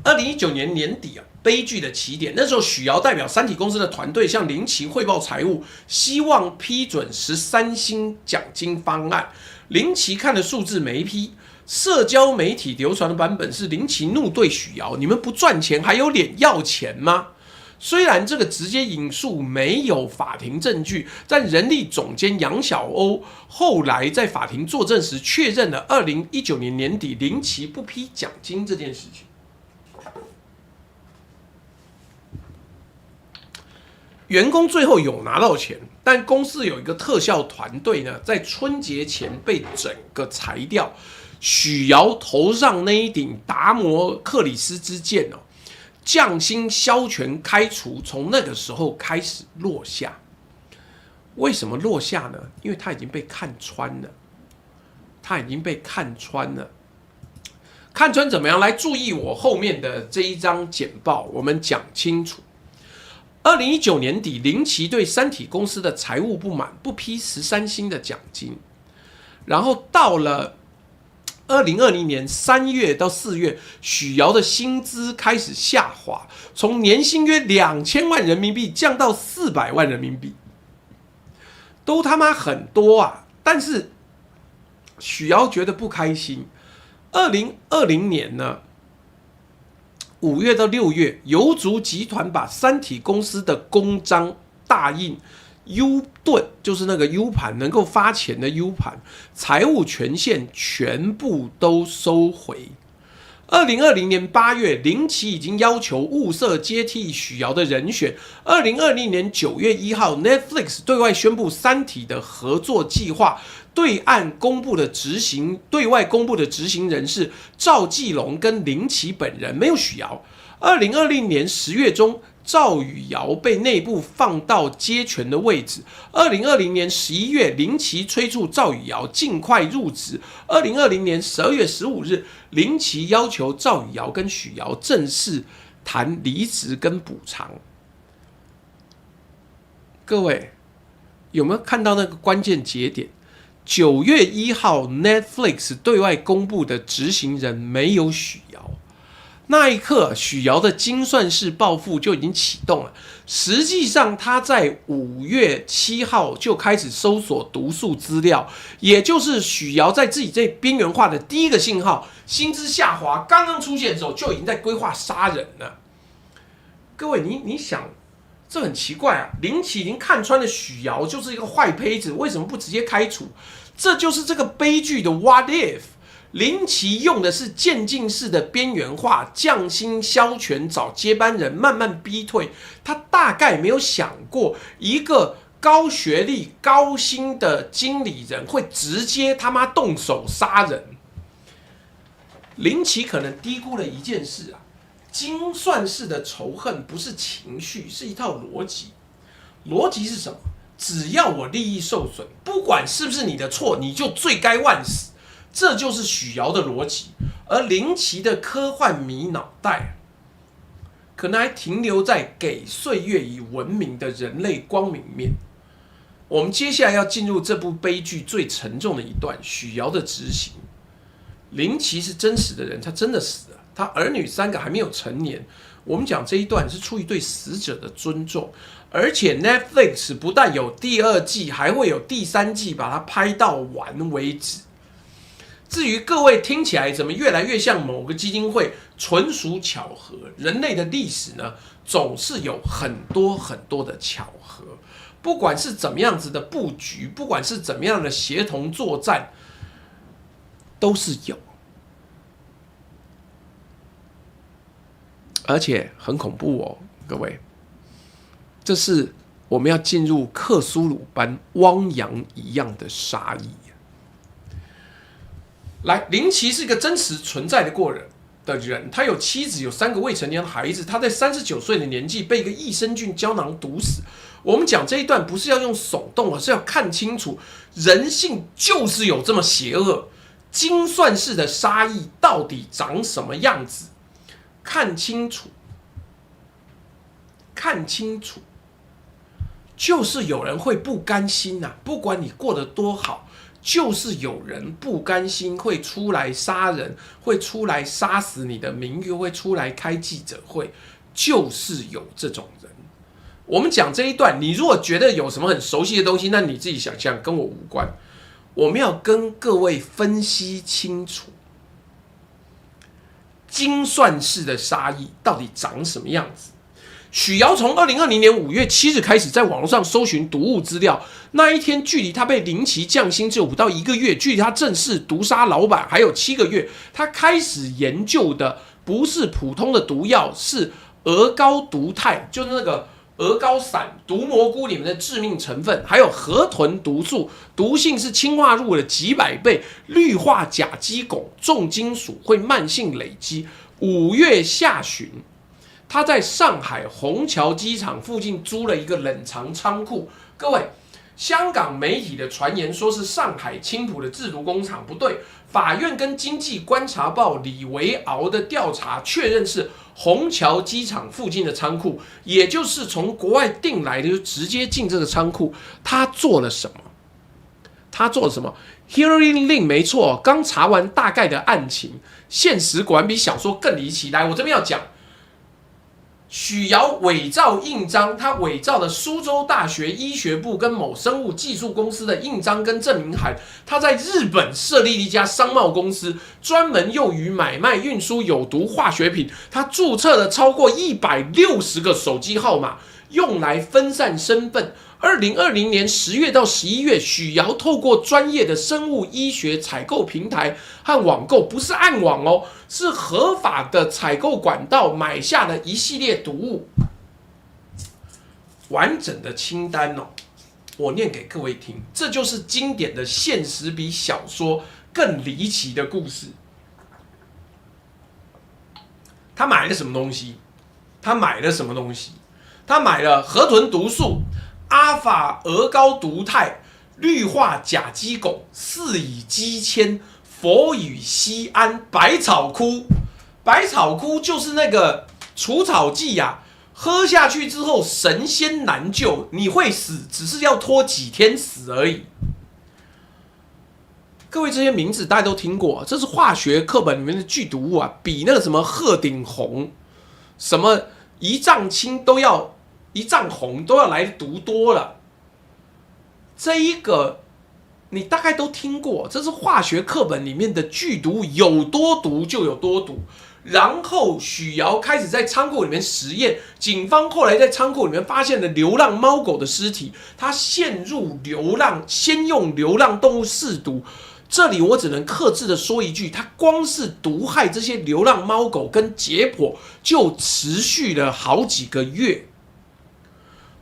2019年年底啊，悲剧的起点。那时候许瑶代表三体公司的团队向林奇汇报财务，希望批准13星奖金方案。林奇看的数字没批，社交媒体流传的版本是林奇怒对许瑶：“你们不赚钱还有脸要钱吗？”虽然这个直接引述没有法庭证据，但人力总监杨小欧后来在法庭作证时确认了2019年年底林奇不批奖金这件事情。员工最后有拿到钱，但公司有一个特效团队呢，在春节前被整个裁掉。许尧头上那一顶达摩克里斯之剑哦，将星萧权开除，从那个时候开始落下。为什么落下呢？因为他已经被看穿了，他已经被看穿了。看穿怎么样？来注意我后面的这一张简报，我们讲清楚。2019年底，林奇对三体公司的财务不满，不批13星的奖金。然后到了2020年3月到4月，许尧的薪资开始下滑，从年薪约2000万人民币降到400万人民币，都他妈很多啊！但是许尧觉得不开心。2020年呢，5月到6月，游族集团把三体公司的公章大印 U 盾，就是那个 U 盘能够发钱的 U 盘，财务权限全部都收回。2020年8月，林奇已经要求物色接替许尧的人选。2020年9月1号 ，Netflix 对外宣布三体的合作计划。对外公布的执行人是赵继龙跟林奇本人，没有许尧。2020年10月中，赵宇尧被内部放到接权的位置。2020年11月，林奇催促赵宇尧尽快入职。2020年12月15日，林奇要求赵宇尧跟许尧正式谈离职跟补偿。各位有没有看到那个关键节点？9月1号 ，Netflix 对外公布的执行人没有许尧。那一刻，许尧的精算式报复就已经启动了。实际上，他在5月7号就开始搜索毒素资料，也就是许尧在自己这边缘化的第一个信号，薪资下滑刚刚出现的时候，就已经在规划杀人了。各位，你想？这很奇怪啊！林奇已经看穿了许尧就是一个坏胚子，为什么不直接开除？这就是这个悲剧的 What if？ 林奇用的是渐进式的边缘化，降薪削权，找接班人，慢慢逼退。他大概没有想过，一个高学历、高薪的经理人会直接他妈动手杀人。林奇可能低估了一件事啊。精算式的仇恨不是情绪，是一套逻辑。逻辑是什么？只要我利益受损，不管是不是你的错，你就罪该万死。这就是许尧的逻辑。而林奇的科幻迷脑袋，可能还停留在给岁月以文明的人类光明面。我们接下来要进入这部悲剧最沉重的一段——许尧的执行。林奇是真实的人，他真的死了。他儿女3个还没有成年。我们讲这一段是出于对死者的尊重，而且 Netflix 不但有第2季，还会有第3季，把它拍到完为止。至于各位听起来怎么越来越像某个基金会，纯属巧合。人类的历史呢，总是有很多很多的巧合，不管是怎么样子的布局，不管是怎么样的协同作战，都是有。而且很恐怖哦，各位，这是我们要进入克苏鲁般汪洋一样的杀意。来，林奇是一个真实存在的人，他有妻子，有3个未成年的孩子，他在39岁的年纪被一个益生菌胶囊毒死。我们讲这一段不是要用耸动，而是要看清楚人性就是有这么邪恶，精算式的杀意到底长什么样子。看清楚，看清楚，就是有人会不甘心啊！不管你过得多好，就是有人不甘心，会出来杀人，会出来杀死你的名誉，会出来开记者会，就是有这种人。我们讲这一段，你如果觉得有什么很熟悉的东西，那你自己想象，跟我无关。我们要跟各位分析清楚。精算式的杀意到底长什么样子？许尧从2020年5月7日开始在网络上搜寻毒物资料，那一天距离他被林奇降薪只有不到1个月，距离他正式毒杀老板还有7个月。他开始研究的不是普通的毒药，是鹅膏毒肽，就是那个鹅膏散、毒蘑菇里面的致命成分，还有河豚毒素，毒性是氰化物的几百倍，氯化甲基汞，重金属会慢性累积。5月下旬，他在上海虹桥机场附近租了一个冷藏仓库。各位，香港媒体的传言说是上海青浦的制毒工厂，不对。法院跟经济观察报李维敖的调查确认是虹桥机场附近的仓库，也就是从国外订来的，就直接进这个仓库。他做了什么？他做了什么 ？Hearing Link 没错，刚查完大概的案情，现实果然比小说更离奇。来，我这边要讲。许瑶伪造印章，他伪造了苏州大学医学部跟某生物技术公司的印章跟证明函。他在日本设立了一家商贸公司，专门用于买卖、运输有毒化学品。他注册了超过160个手机号码，用来分散身份。2020年10月到11月，许瑶透过专业的生物医学采购平台和网购，不是暗网哦，是合法的采购管道，买下了一系列毒物。完整的清单哦，我念给各位听，这就是经典的现实比小说更离奇的故事。他买了什么东西？他买了河豚毒素、阿法鹅膏毒肽、氯化甲基汞、4乙基铅、佛语酰胺、百草枯。百草枯就是那个除草剂呀，喝下去之后神仙难救，你会死，只是要拖几天死而已。各位这些名字大家都听过，这是化学课本里面的剧毒物啊，比那个什么鹤顶红、什么一丈青都要。一丈红都要来毒多了，这一个你大概都听过，这是化学课本里面的剧毒，有多毒就有多毒。然后许瑶开始在仓库里面实验，警方后来在仓库里面发现了流浪猫狗的尸体，他陷入流浪，先用流浪动物试毒。这里我只能克制的说一句，他光是毒害这些流浪猫狗跟解剖就持续了好几个月。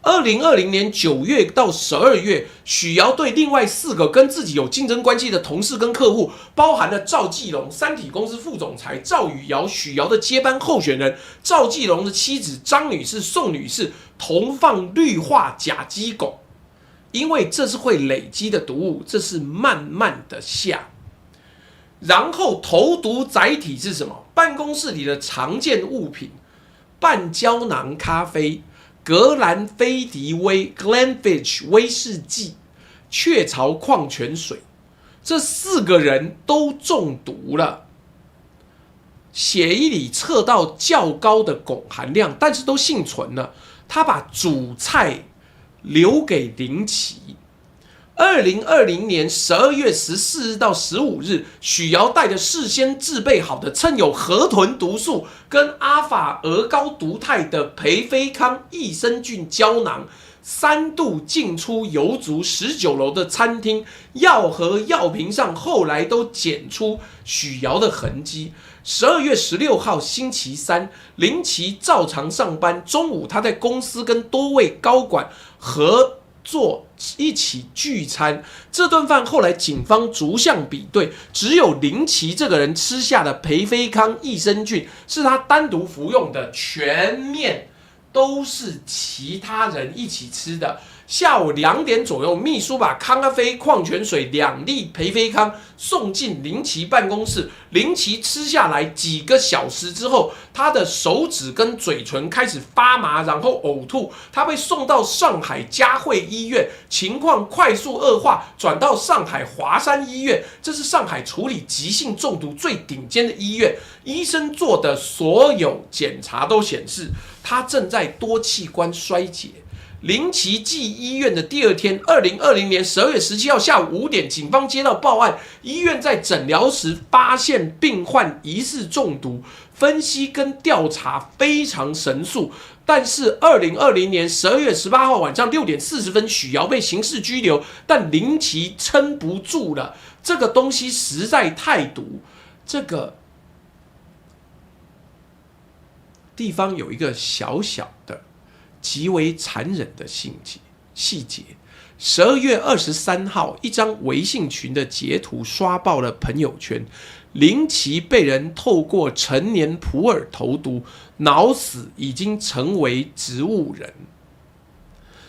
2020年9月到12月，许瑶对另外4个跟自己有竞争关系的同事跟客户，包含了赵继龙、三体公司副总裁赵宇瑶、许瑶的接班候选人赵继龙的妻子张女士、宋女士，投放氯化甲基汞，因为这是会累积的毒物，这是慢慢的下。然后投毒载体是什么？办公室里的常见物品，半胶囊咖啡。格兰菲迪威 （Glenfiddich） 威士忌、雀巢矿泉水，这4个人都中毒了。血液里测到较高的汞含量，但是都幸存了。他把主菜留给林奇。2020年12月14日到15日，许瑶带着事先制备好的掺有河豚毒素跟阿法鹅膏毒肽的培菲康益生菌胶囊，3度进出油竹19楼的餐厅，药盒、药瓶上后来都检出许瑶的痕迹。12月16号星期三，林奇照常上班，中午他在公司跟多位高管合作一起聚餐，这顿饭后来警方逐项比对，只有林奇这个人吃下的培菲康益生菌是他单独服用的，全面都是其他人一起吃的。下午2点左右，秘书把咖啡、矿泉水2粒培菲康送进林奇办公室。林奇吃下来几个小时之后，他的手指跟嘴唇开始发麻，然后呕吐。他被送到上海嘉惠医院，情况快速恶化，转到上海华山医院，这是上海处理急性中毒最顶尖的医院。医生做的所有检查都显示，他正在多器官衰竭。林奇进医院的第2天，2020年12月17号下午5点，警方接到报案，医院在诊疗时发现病患疑似中毒，分析跟调查非常神速。但是2020年12月18号晚上6点40分，许瑶被刑事拘留，但林奇撑不住了，这个东西实在太毒。这个地方有一个小小的极为残忍的细节。12月23号，一张微信群的截图刷爆了朋友圈。林奇被人透过成年普洱投毒，脑死，已经成为植物人。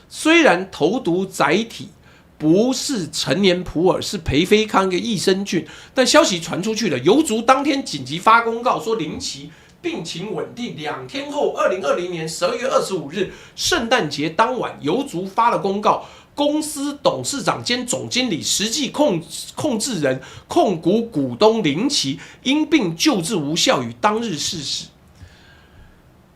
虽然投毒载体不是成年普洱，是培菲康跟益生菌，但消息传出去了，邮族当天紧急发公告说林奇病情稳定。2天后，2020年12月25日，圣诞节当晚，邮族发了公告，公司董事长兼总经理、实际控制人、控股股东林奇因病救治无效，于当日逝世。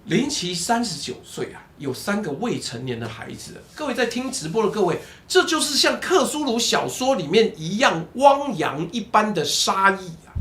林奇39岁啊，有3个未成年的孩子。各位在听直播的各位，这就是像克苏鲁小说里面一样汪洋一般的杀意啊！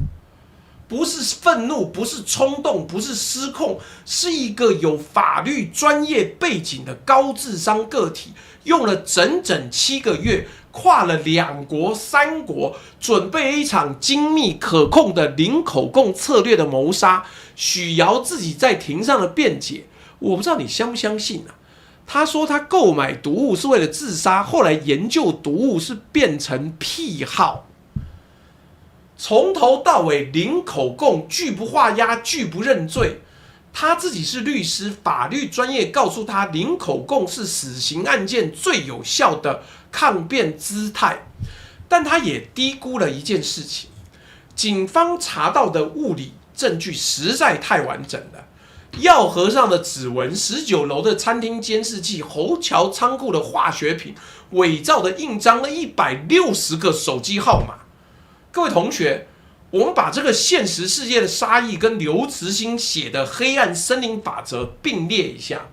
不是愤怒，不是冲动，不是失控，是一个有法律专业背景的高智商个体，用了整整7个月，跨了2国3国，准备一场精密可控的零口供策略的谋杀。许瑶自己在庭上的辩解，我不知道你相不相信啊？他说他购买毒物是为了自杀，后来研究毒物是变成癖好。从头到尾零口供，拒不画押，拒不认罪。他自己是律师，法律专业告诉他，零口供是死刑案件最有效的抗辩姿态。但他也低估了一件事情，警方查到的物理证据实在太完整了。药盒上的指纹，19楼的餐厅监视器，侯桥仓库的化学品，伪造的印章了160个手机号码。各位同学，我们把这个现实世界的杀意跟刘慈欣写的《黑暗森林法则》并列一下。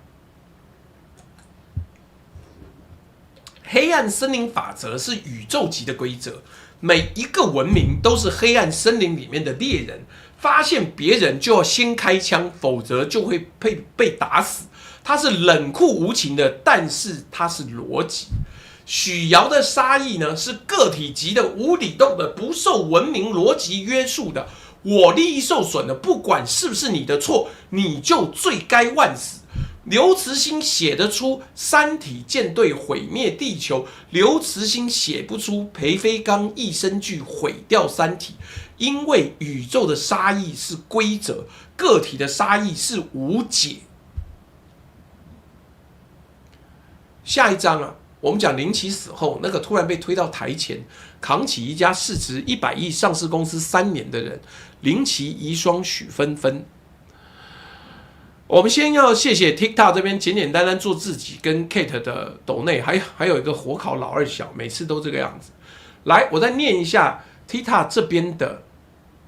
黑暗森林法则是宇宙级的规则，每一个文明都是黑暗森林里面的猎人，发现别人就要先开枪，否则就会被打死。它是冷酷无情的，但是它是逻辑。许瑶的杀意呢，是个体级的、无底洞的、不受文明逻辑约束的。我利益受损的，不管是不是你的错，你就罪该万死。刘慈欣写得出三体舰队毁灭地球，刘慈欣写不出裴飞刚益生菌毁掉三体，因为宇宙的杀意是规则，个体的杀意是无解。下一章啊，我们讲林奇死后，那个突然被推到台前，扛起一家市值100亿上市公司3年的人，林奇遗孀许芬芬。我们先要谢谢 TikTok 这边简简单单做自己跟 Kate 的抖内，还有一个火烤老二小，每次都这个样子。来，我再念一下 TikTok 这边的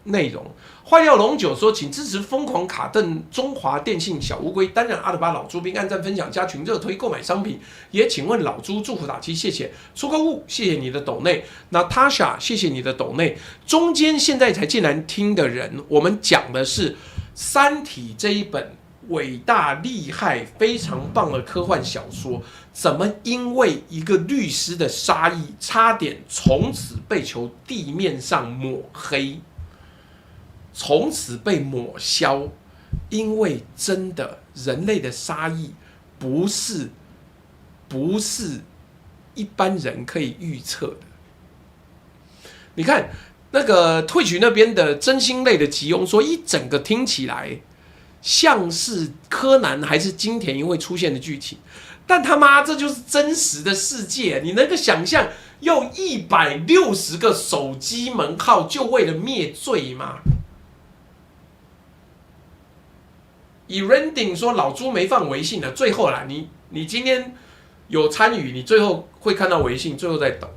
内容。坏掉龙九说，请支持疯狂卡顿中华电信小乌龟担任阿尔巴老猪兵，按赞分享加群热推购买商品。也请问老猪祝福打气，谢谢出购物，谢谢你的抖内。Natasha， 谢谢你的抖内。中间现在才进来听的人，我们讲的是《三体》这一本伟大、厉害、非常棒的科幻小说，怎么因为一个律师的杀意，差点从此被求地面上抹黑，从此被抹消？因为真的，人类的杀意不是一般人可以预测的。你看那个Twitch那边的真心类的吉翁说，一整个听起来像是柯南还是金田一会出现的剧情，但他妈这就是真实的世界，你能够想象用160个手机门号就为了灭罪吗？以 Rending 说老朱没放微信了，最后啦，你今天有参与，你最后会看到微信，最后再等。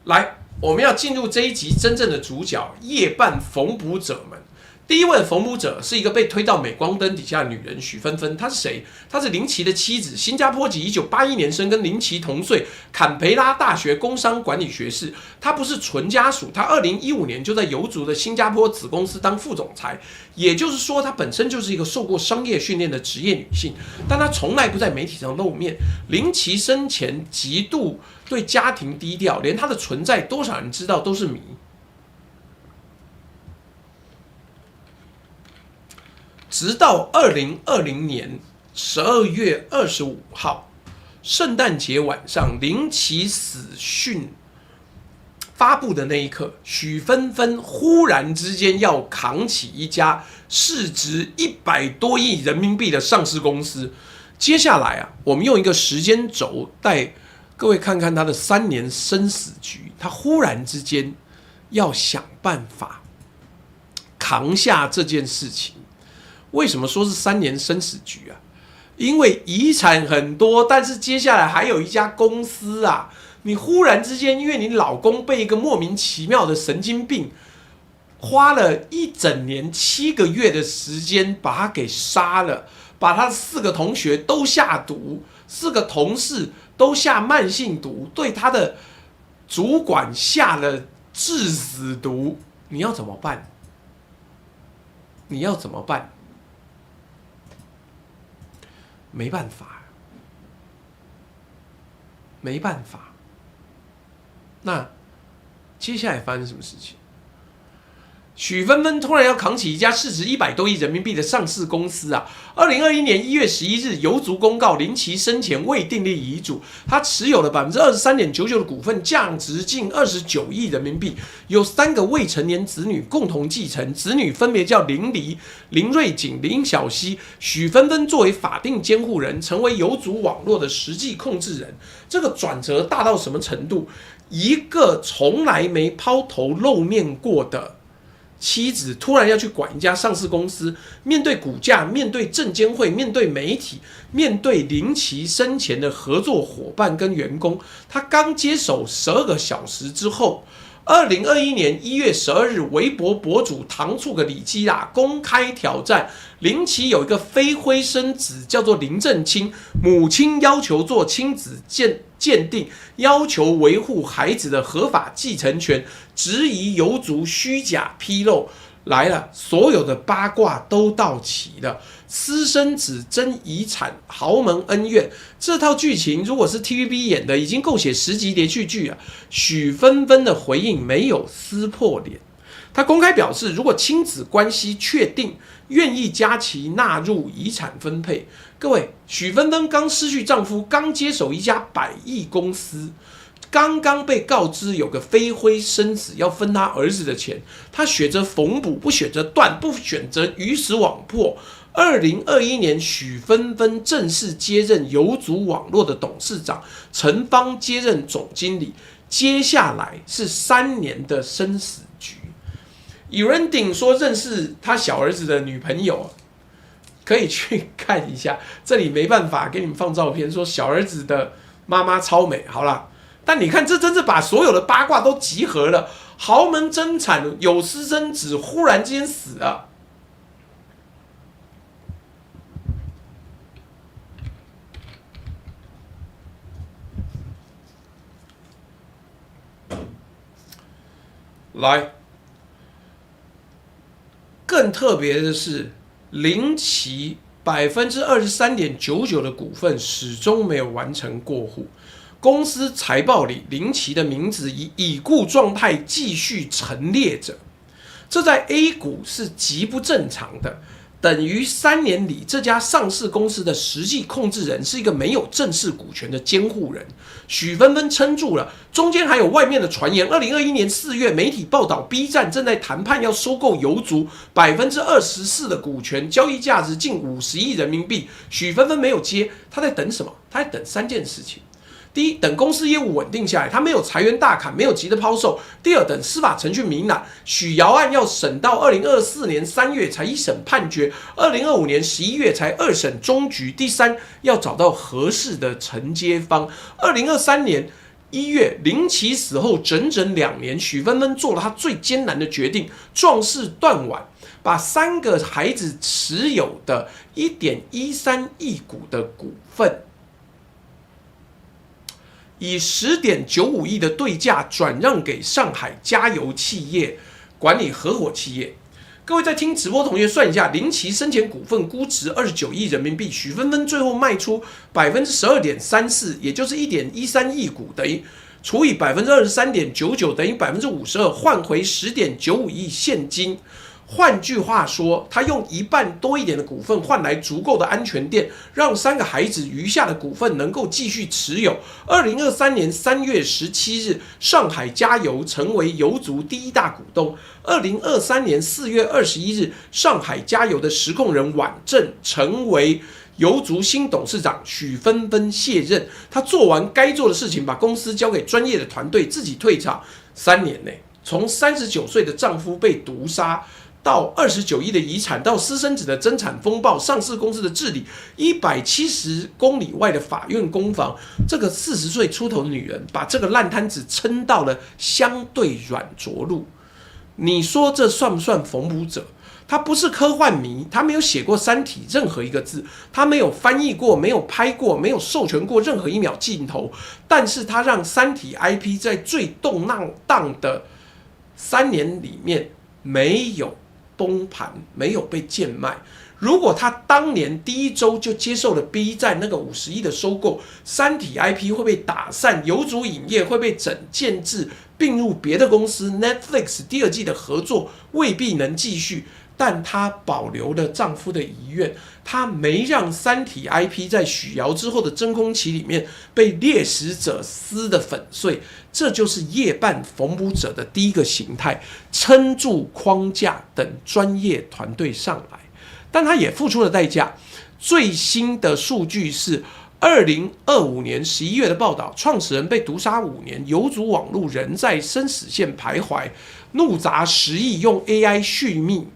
来，我们要进入这一集真正的主角——夜半缝补者们。第一位缝补者是一个被推到镁光灯底下的女人许芬芬，她是谁？她是林奇的妻子，新加坡籍，1981年生，跟林奇同岁，坎培拉大学工商管理学士。她不是纯家属，她2015年就在邮族的新加坡子公司当副总裁，也就是说，她本身就是一个受过商业训练的职业女性，但她从来不在媒体上露面。林奇生前极度对家庭低调，连她的存在多少人知道都是谜。直到2020年12月25号，圣诞节晚上林奇死讯发布的那一刻，许纷纷忽然之间要扛起一家市值100多亿人民币的上市公司。接下来我们用一个时间轴带各位看看他的3年生死局，他忽然之间要想办法扛下这件事情。为什么说是3年生死局因为遗产很多，但是接下来还有一家公司你忽然之间，因为你老公被一个莫名其妙的神经病花了1整年7个月的时间把他给杀了，把他4个同学都下毒，4个同事都下慢性毒，对他的主管下了致死毒，你要怎么办？你要怎么办？没办法，没办法。那接下来发生什么事情？许纷纷突然要扛起一家市值100多亿人民币的上市公司2021年1月11日，邮族公告林奇生前未订立遗嘱，他持有了23.99%的股份，价值近29亿人民币，有3个未成年子女共同继承，子女分别叫林黎、林瑞景、林小溪。许纷纷作为法定监护人，成为邮族网络的实际控制人。这个转折大到什么程度？一个从来没抛头露面过的妻子突然要去管一家上市公司，面对股价，面对证监会，面对媒体，面对林奇生前的合作伙伴跟员工，他刚接手12个小时之后，2021年1月12日，微博博主糖醋个里基公开挑战林奇有一个非婚生子叫做林正清，母亲要求做亲子鉴定，要求维护孩子的合法继承权，质疑邮族虚假披露。来了，所有的八卦都到齐了。私生子争遗产，豪门恩怨，这套剧情如果是 TVB 演的，已经够写10集连续剧许纷纷的回应没有撕破脸，他公开表示，如果亲子关系确定，愿意将其纳入遗产分配。各位，许纷纷刚失去丈夫，刚接手一家100亿公司，刚刚被告知有个非婚生子要分他儿子的钱，他选择缝补，不选择断，不选择鱼死网破。2021年，许纷纷正式接任邮族网络的董事长，陈芳接任总经理。接下来是3年的生死局。有人顶说认识他小儿子的女朋友，可以去看一下。这里没办法给你们放照片，说小儿子的妈妈超美。好啦，但你看，这真是把所有的八卦都集合了。豪门争产，有私生子忽然间死了。来，更特别的是，林奇23.99%的股份始终没有完成过户。公司财报里，林奇的名字以已故状态继续陈列着，这在 A 股是极不正常的。等于3年里，这家上市公司的实际控制人是一个没有正式股权的监护人。许纷纷撑住了，中间还有外面的传言。2021年4月，媒体报道 B 站正在谈判要收购邮族24%的股权，交易价值近50亿人民币。许纷纷没有接，他在等什么？他在等3件事情。第一，等公司业务稳定下来，他没有裁员大砍，没有急着抛售。第二，等司法程序明朗，许姚案要审到2024年3月才一审判决，2025年11月才2审终局。第三，要找到合适的承接方。2023年1月，林奇死后整整2年，许纷纷做了他最艰难的决定，壮士断腕，把3个孩子持有的1.13亿股的股份，以10.95亿的对价转让给上海加油企业管理合伙企业。各位在听直播同学算一下，林奇生前股份估值29亿人民币，许纷纷最后卖出12.34%，也就是1.13亿股，等于除以23.99%，等于52%，换回10.95亿现金。换句话说，他用1半多一点的股份换来足够的安全垫，让3个孩子余下的股份能够继续持有。2023年3月17日，上海加油成为油族第1大股东。2023年4月21日，上海加油的实控人宛正成为油族新董事长，许芬芬卸任。他做完该做的事情，把公司交给专业的团队，自己退场。3年内，从39岁的丈夫被毒杀，到29亿的遗产，到私生子的增产风暴，上市公司的治理，170公里外的法院攻防，这个40岁出头的女人，把这个烂摊子撑到了相对软着陆。你说这算不算缝补者？他不是科幻迷，他没有写过《三体》任何一个字，他没有翻译过，没有拍过，没有授权过任何1秒镜头，但是他让《三体》IP 在最动荡的3年里面没有崩盘，没有被贱卖。如果他当年第1周就接受了 B 站那个50亿的收购，三体 IP 会被打散，油族影业会被建制并入别的公司 ，Netflix 第2季的合作未必能继续。但她保留了丈夫的遗愿，她没让三体 IP 在许瑶之后的真空期里面被猎食者撕得粉碎。这就是夜半缝补者的第1个形态，撑住框架，等专业团队上来。但他也付出了代价。最新的数据是2025年11月的报道，创始人被毒杀5年，油族网路仍在生死线徘徊，怒砸10亿用 AI 续命，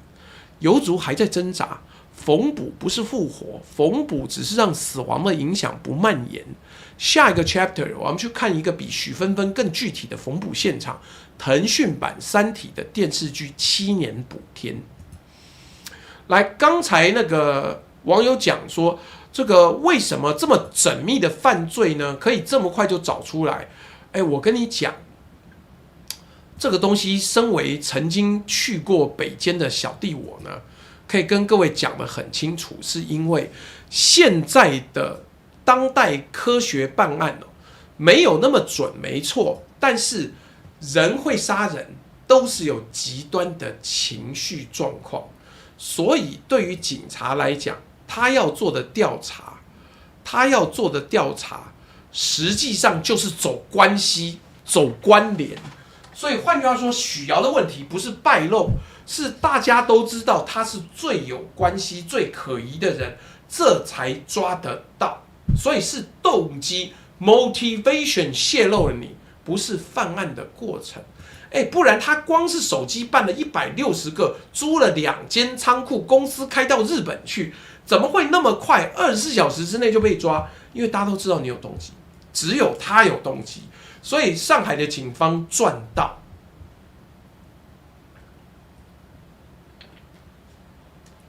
油族还在挣扎。缝补不是复活，缝补只是让死亡的影响不蔓延。下一个 chapter， 我们去看一个比许芬芬更具体的缝补现场——腾讯版《三体》的电视剧7年补天。来，刚才那个网友讲说，这个为什么这么缜密的犯罪呢？可以这么快就找出来？我跟你讲，这个东西，身为曾经去过北监的小弟我呢，可以跟各位讲得很清楚，是因为现在的当代科学办案没有那么准，没错，但是人会杀人，都是有极端的情绪状况。所以对于警察来讲，他要做的调查，实际上就是走关系、走关联。所以换句话说，许瑶的问题不是败露，是大家都知道他是最有关系、最可疑的人，这才抓得到。所以是动机 （motivation） 泄露了你，不是犯案的过程。不然他光是手机办了160个，租了2间仓库，公司开到日本去，怎么会那么快24小时之内就被抓？因为大家都知道你有动机，只有他有动机，所以上海的警方赚到。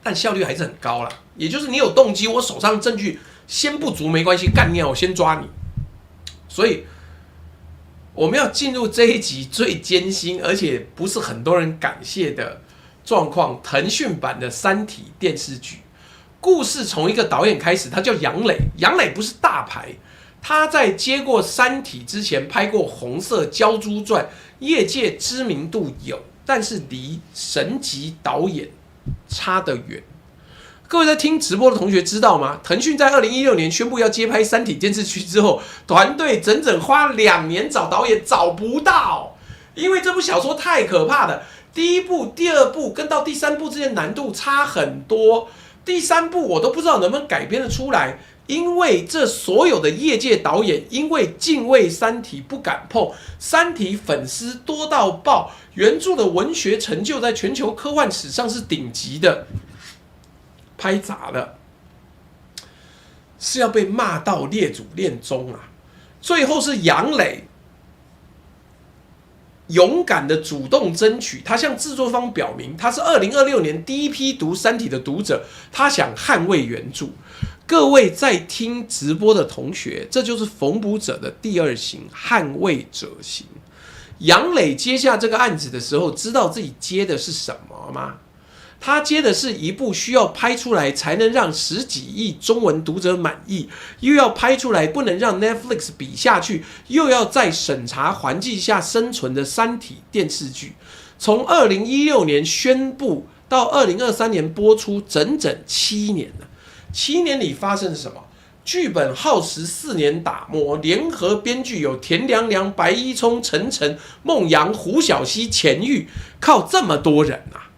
但效率还是很高啦，也就是你有动机，我手上证据先不足没关系，干掉我先抓你。所以我们要进入这一集最艰辛，而且不是很多人感谢的状况——腾讯版的《三体》电视剧。故事从一个导演开始，他叫杨磊。杨磊不是大牌，他在接过《三体》之前拍过《红色鲛珠传》，业界知名度有，但是离神级导演差得远。各位在听直播的同学知道吗？腾讯在2016年宣布要接拍《三体》电视剧之后，团队整整花2年找导演，找不到，因为这部小说太可怕了。第1部、第2部跟到第3部之间难度差很多，第3部我都不知道能不能改编得出来，因为这所有的业界导演因为敬畏《三体》不敢碰，《三体》粉丝多到爆，原著的文学成就在全球科幻史上是顶级的。拍砸了，是要被骂到列祖列宗啊！最后是杨磊勇敢的主动争取，他向制作方表明，他是2026年第1批读《三体》的读者，他想捍卫原著。各位在听直播的同学，这就是缝补者的第2型，捍卫者型。杨磊接下这个案子的时候，知道自己接的是什么吗？他接的是一部需要拍出来才能让10几亿中文读者满意，又要拍出来不能让 Netflix 比下去，又要在审查环境下生存的《三体》电视剧。从2016年宣布到2023年播出整整7年了。7年里发生了什么？剧本耗时4年打磨，联合编剧有田凉凉、白一聪、陈晨、孟阳、胡小溪、钱玉，靠这么多人啊，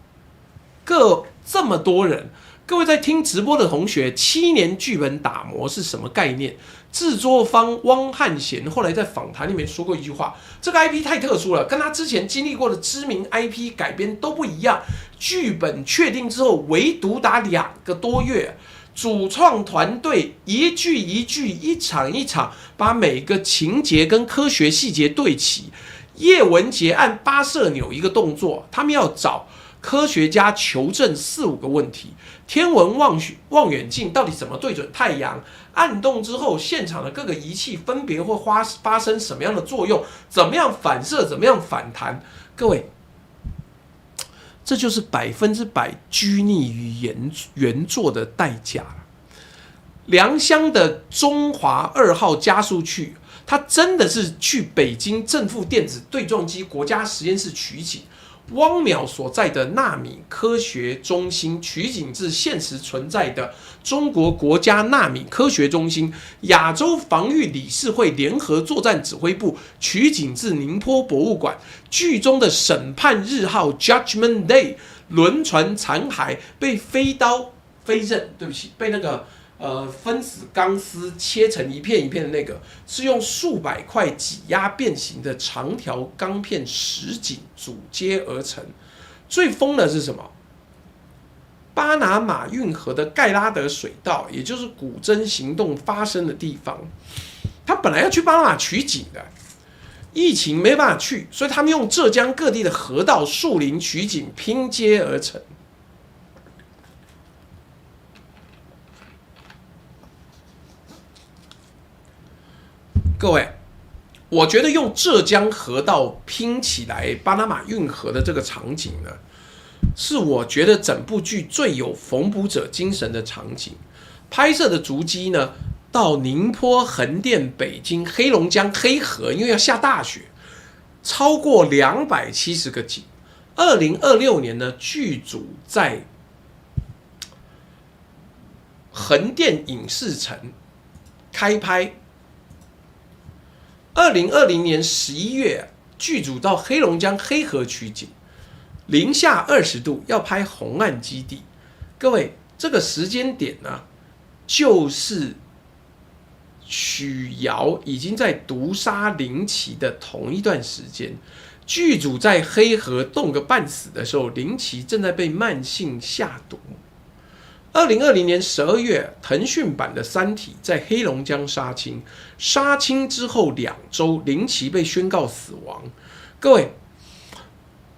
这么多人。各位在听直播的同学，7年剧本打磨是什么概念？制作方汪汉贤后来在访谈里面说过一句话：这个 IP 太特殊了，跟他之前经历过的知名 IP 改编都不一样。剧本确定之后，唯独打2个多月，主创团队一句一句、一场一场，把每个情节跟科学细节对齐。叶文洁按8色钮一个动作，他们要找科学家求证4、5个问题：天文望远镜到底怎么对准太阳？暗动之后，现场的各个仪器分别会发生什么样的作用？怎么样反射？怎么样反弹？各位，这就是100%拘泥于原作的代价了。良乡的中华2号加速器，它真的是去北京正负电子对撞机国家实验室取景。汪淼所在的纳米科学中心取景自现实存在的中国国家纳米科学中心，亚洲防御理事会联合作战指挥部取景自宁波博物馆。剧中的审判日号 Judgment Day 轮船残骸被飞刃，对不起，被那个分子钢丝切成一片一片的那个，是用数百块挤压变形的长条钢片实景组接而成。最疯的是什么？巴拿马运河的盖拉德水道，也就是古筝行动发生的地方。他本来要去巴拿马取景的，疫情没办法去，所以他们用浙江各地的河道、树林取景拼接而成。各位，我觉得用浙江河道拼起来巴拿马运河的这个场景呢，是我觉得整部剧最有缝补者精神的场景。拍摄的足迹呢，到宁波、横店、北京、黑龙江、黑河，因为要下大雪，超过270个景。2026年呢，剧组在横店影视城开拍。2020年11月，剧组到黑龙江黑河取景，零下20度，要拍红岸基地。各位，这个时间点呢，就是许瑶已经在毒杀林奇的同一段时间。剧组在黑河冻个半死的时候，林奇正在被慢性下毒。2020年12月，腾讯版的《三体》在黑龙江杀青，杀青之后2周，林奇被宣告死亡。各位，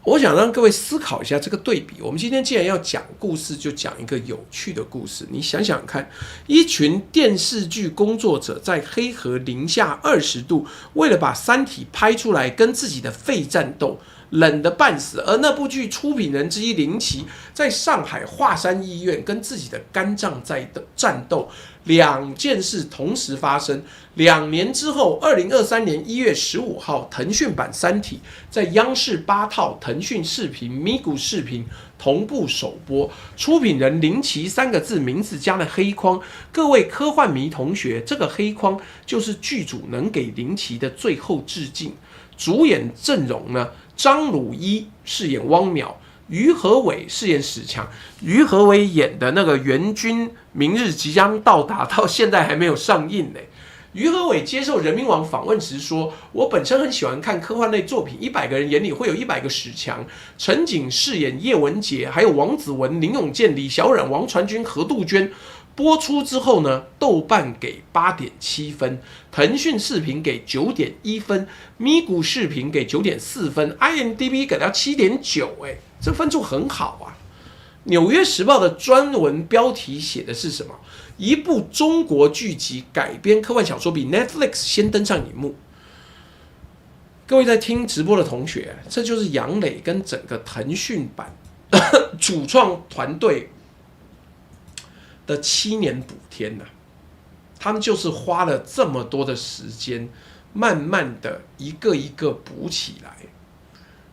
我想让各位思考一下这个对比。我们今天既然要讲故事，就讲一个有趣的故事。你想想看，一群电视剧工作者在黑河零下20度，为了把《三体》拍出来，跟自己的肺战斗，冷得半死。而那部剧出品人之一林奇，在上海华山医院跟自己的肝脏在战斗，2件事同时发生。2年之后，2023年1月15号，腾讯版《三体》在央视8套、腾讯视频、咪咕视频同步首播。出品人林奇3个字名字加了黑框。各位科幻迷同学，这个黑框就是剧组能给林奇的最后致敬。主演阵容呢？张鲁一饰演汪淼，于和伟饰演史强。于和伟演的那个援军明日即将到达，到现在还没有上映呢。于和伟接受人民网访问时说：“我本身很喜欢看科幻类作品，100个人眼里会有100个史强。”陈瑾饰演叶文洁，还有王子文、林永健、李小冉、王传君、何杜鹃。播出之后呢，豆瓣给8.7分，腾讯视频给9.1分，咪咕视频给9.4分 ，IMDB 给到7.9，这分数很好啊。纽约时报的专文标题写的是什么？一部中国剧集改编科幻小说比 Netflix 先登上荧幕。各位在听直播的同学，这就是杨磊跟整个腾讯版主创团队的7年补天呐，他们就是花了这么多的时间，慢慢的一个一个补起来。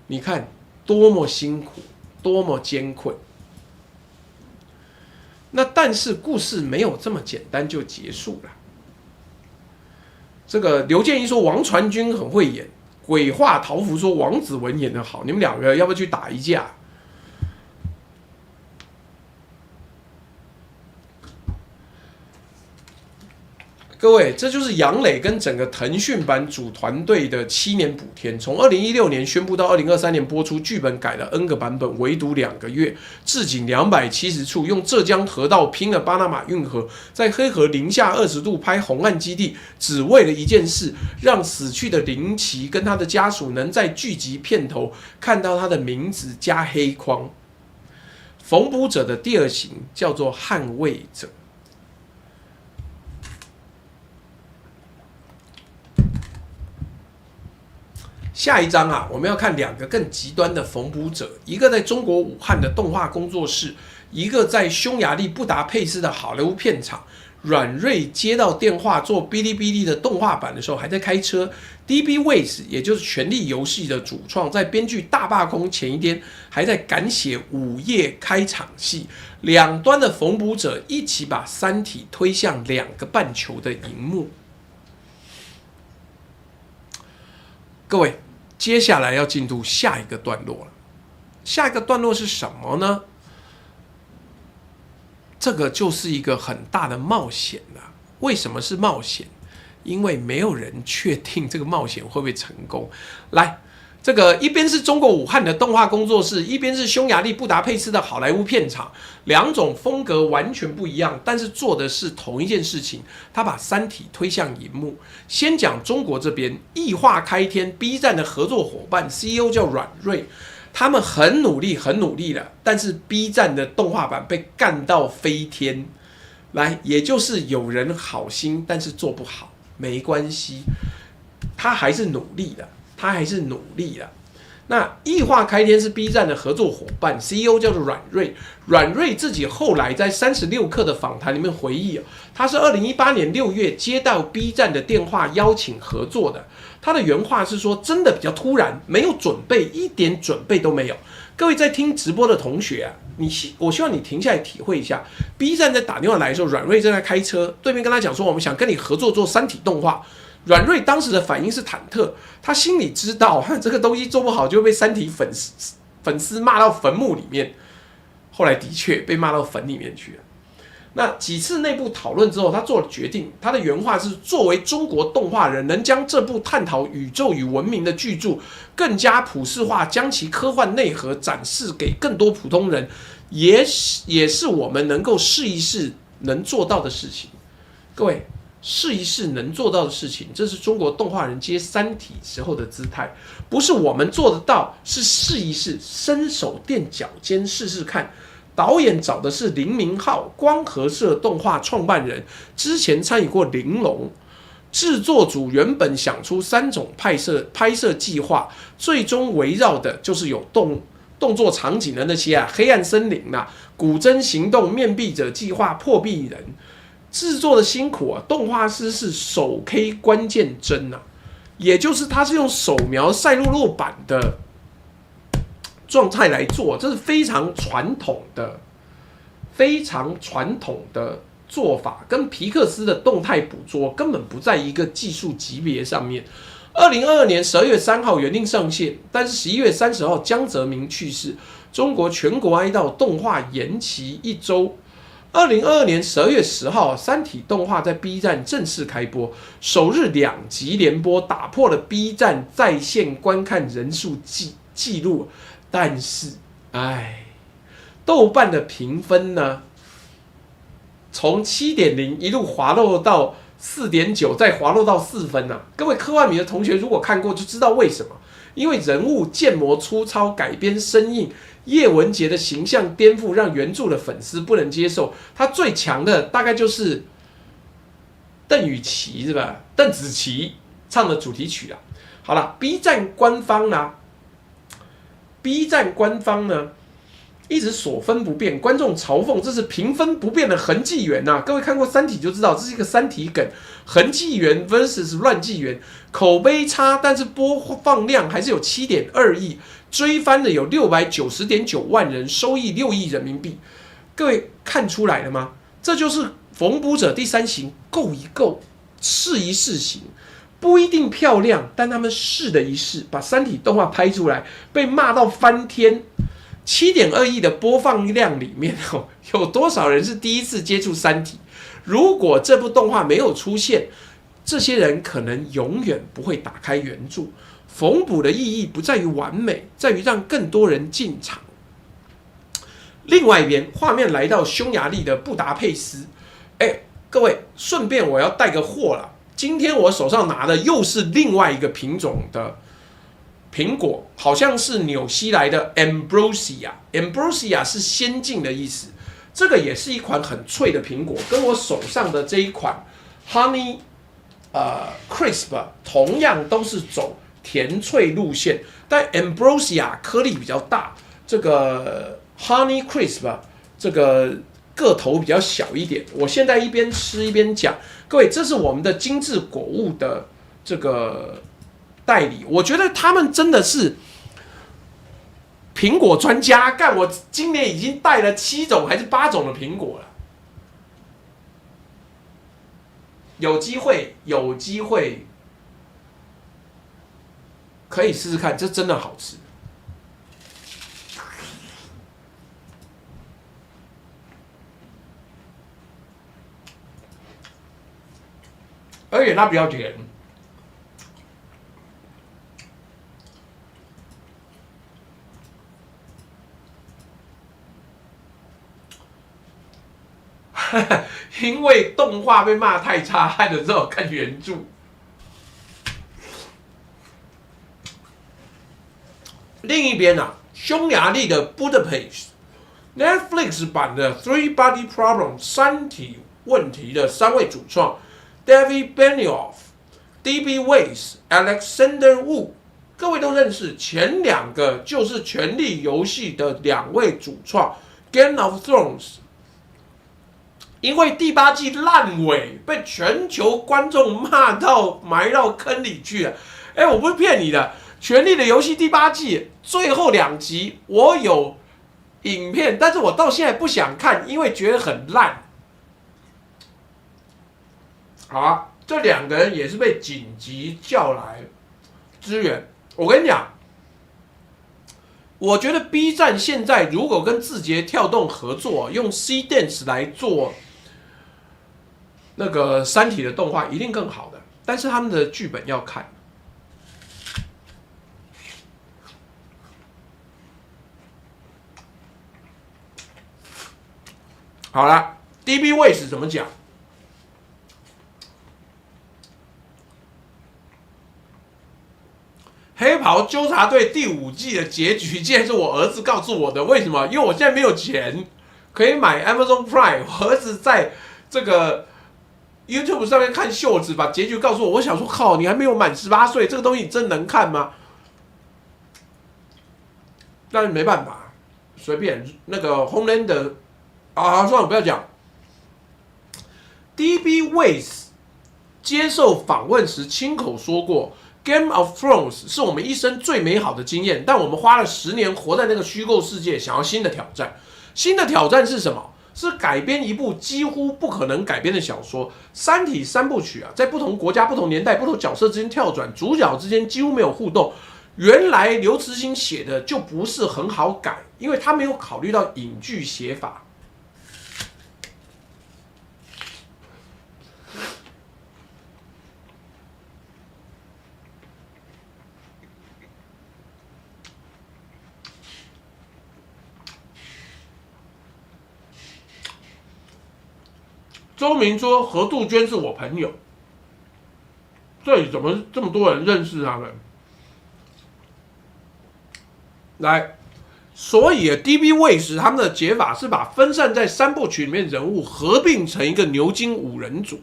你看多么辛苦，多么艰困。那但是故事没有这么简单就结束了。这个刘建一说王传君很会演，鬼话桃符说王子文演得好，你们两个要不要去打一架？各位，这就是杨磊跟整个腾讯版主团队的7年补天，从2016年宣布到2023年播出，剧本改了 N 个版本，唯独2个月，置景270处，用浙江河道拼了巴拿马运河，在黑河零下20度拍红岸基地，只为了一件事，让死去的林奇跟他的家属能在剧集片头看到他的名字加黑框。缝补者的第2型叫做捍卫者。下一章啊，我们要看2个更极端的缝补者，一个在中国武汉的动画工作室，一个在匈牙利布达佩斯的好莱坞片场。阮瑞接到电话做哔哩哔哩的动画版的时候，还在开车。DB Weiss 也就是《权力游戏》的主创，在编剧大罢工前一天，还在赶写午夜开场戏。两端的缝补者一起把《三体》推向2个半球的荧幕。各位，接下来要进入下一个段落了。下一个段落是什么呢？这个就是一个很大的冒险了。为什么是冒险？因为没有人确定这个冒险会不会成功。来，这个一边是中国武汉的动画工作室，一边是匈牙利布达佩斯的好莱坞片场，两种风格完全不一样，但是做的是同一件事情，他把《三体》推向荧幕。先讲中国这边，异化开天 ，B 站的合作伙伴 CEO 叫阮瑞。他们很努力了，但是 B 站的动画版被干到飞天。来，也就是有人好心，但是做不好，没关系，他还是努力的。那异化开天是 B 站的合作伙伴 ，CEO 叫做阮瑞。阮瑞自己后来在36课的访谈里面回忆，他是2018年6月接到 B 站的电话邀请合作的。他的原话是说，真的比较突然，没有准备，一点准备都没有。各位在听直播的同学啊，我希望你停下来体会一下 ，B 站在打电话来的时候，阮瑞正在开车，对面跟他讲说，我们想跟你合作做三体动画。阮瑞当时的反应是忐忑，他心里知道这个东西做不好就会被三体粉丝骂到坟墓里面。后来的确被骂到坟里面去了。那几次内部讨论之后，他做了决定。他的原话是：作为中国动画人，能将这部探讨宇宙与文明的巨著更加普世化，将其科幻内核展示给更多普通人，也是我们能够试一试能做到的事情。各位，试一试能做到的事情，这是中国动画人接《三体》时候的姿态，不是我们做得到，是试一试，伸手垫脚尖试试看。导演找的是林明浩，光合社动画创办人，之前参与过《玲珑》。制作组原本想出3种拍摄计划，最终围绕的就是有动作场景的那些黑暗森林古筝行动、面壁者计划、破壁人。制作的辛苦动画师是手 K 关键帧也就是他是用手描赛璐珞版的状态来做，这是非常传统的做法，跟皮克斯的动态捕捉根本不在一个技术级别上面。2022年12月3号原定上线，但是11月30号江泽民去世，中国全国哀悼，动画延期1周。2022年12月10号，《三体》动画在 B 站正式开播，首日2集连播，打破了 B 站在线观看人数记录。但是，豆瓣的评分呢，从 7.0 一路滑落到 4.9， 再滑落到4分各位科幻迷的同学如果看过就知道为什么，因为人物建模粗糙，改编生硬，叶文洁的形象颠覆，让原著的粉丝不能接受。他最强的大概就是邓紫棋唱的主题曲好了 ，B 站官方呢一直所分不变，观众嘲讽这是评分不变的痕迹源各位看过《三体》就知道，这是一个三体梗，痕迹源 versus 乱纪元，口碑差，但是播放量还是有 7.2 亿，追番的有 690.9 万人，收益6亿人民币。各位看出来了吗？这就是缝补者第三型，够一够，试一试型，不一定漂亮，但他们试的一试，把三体动画拍出来，被骂到翻天。7.2亿的播放量里面，有多少人是第一次接触三体？如果这部动画没有出现，这些人可能永远不会打开原著。缝补的意义不在于完美，在于让更多人进场。另外一边，画面来到匈牙利的布达佩斯。各位，顺便我要带个货了。今天我手上拿的又是另外一个品种的苹果，好像是纽西来的 Ambrosia。Ambrosia 是先进的意思。这个也是一款很脆的苹果，跟我手上的这一款 Honey Crisp 同样都是走甜脆路线，但 Ambrosia 颗粒比较大，这个 Honey Crisp 这个个头比较小一点。我现在一边吃一边讲，各位，这是我们的精致果物的这个代理，我觉得他们真的是苹果专家。干，我今年已经带了7种还是8种的苹果了。有机会可以试试看，这真的好吃。而且它比较甜。因为动画被骂太差，害得只好看原著。另一边啊，匈牙利的 Budapest Netflix 版的《Three Body Problem》三体问题的3位主创 David Benioff、D.B. Weiss、Alexander Wu， 各位都认识。前2个就是《权力游戏》的2位主创 Game of Thrones。因为第8季烂尾，被全球观众骂到埋到坑里去了。我不是骗你的，《权力的游戏》第8季最后2集我有影片，但是我到现在不想看，因为觉得很烂。好啊，这2个人也是被紧急叫来支援。我跟你讲，我觉得 B 站现在如果跟字节跳动合作，用 C-Dance 来做那个三体的动画，一定更好的。但是他们的剧本要看。好了 ，D.B. Weiss 怎么讲？黑袍纠察队第5季的结局，竟然是我儿子告诉我的。为什么？因为我现在没有钱可以买 Amazon Prime， 我儿子在这个 YouTube 上面看秀子，把结局告诉我。我想说，靠，你还没有满18岁，这个东西你真能看吗？但是没办法，随便那个 Homelander 算了，不要讲。D.B. Weiss 接受访问时亲口说过 ，Game of Thrones 是我们一生最美好的经验，但我们花了10年活在那个虚构世界，想要新的挑战。新的挑战是什么？是改编一部几乎不可能改编的小说《三体》3部曲啊，在不同国家、不同年代、不同角色之间跳转，主角之间几乎没有互动。原来刘慈欣写的就不是很好改，因为他没有考虑到影剧写法。周明说何杜鹃是我朋友，这里怎么这么多人认识他们？来，所以 D.B. Weiss 他们的解法是把分散在3部曲里面人物合并成一个牛津5人组。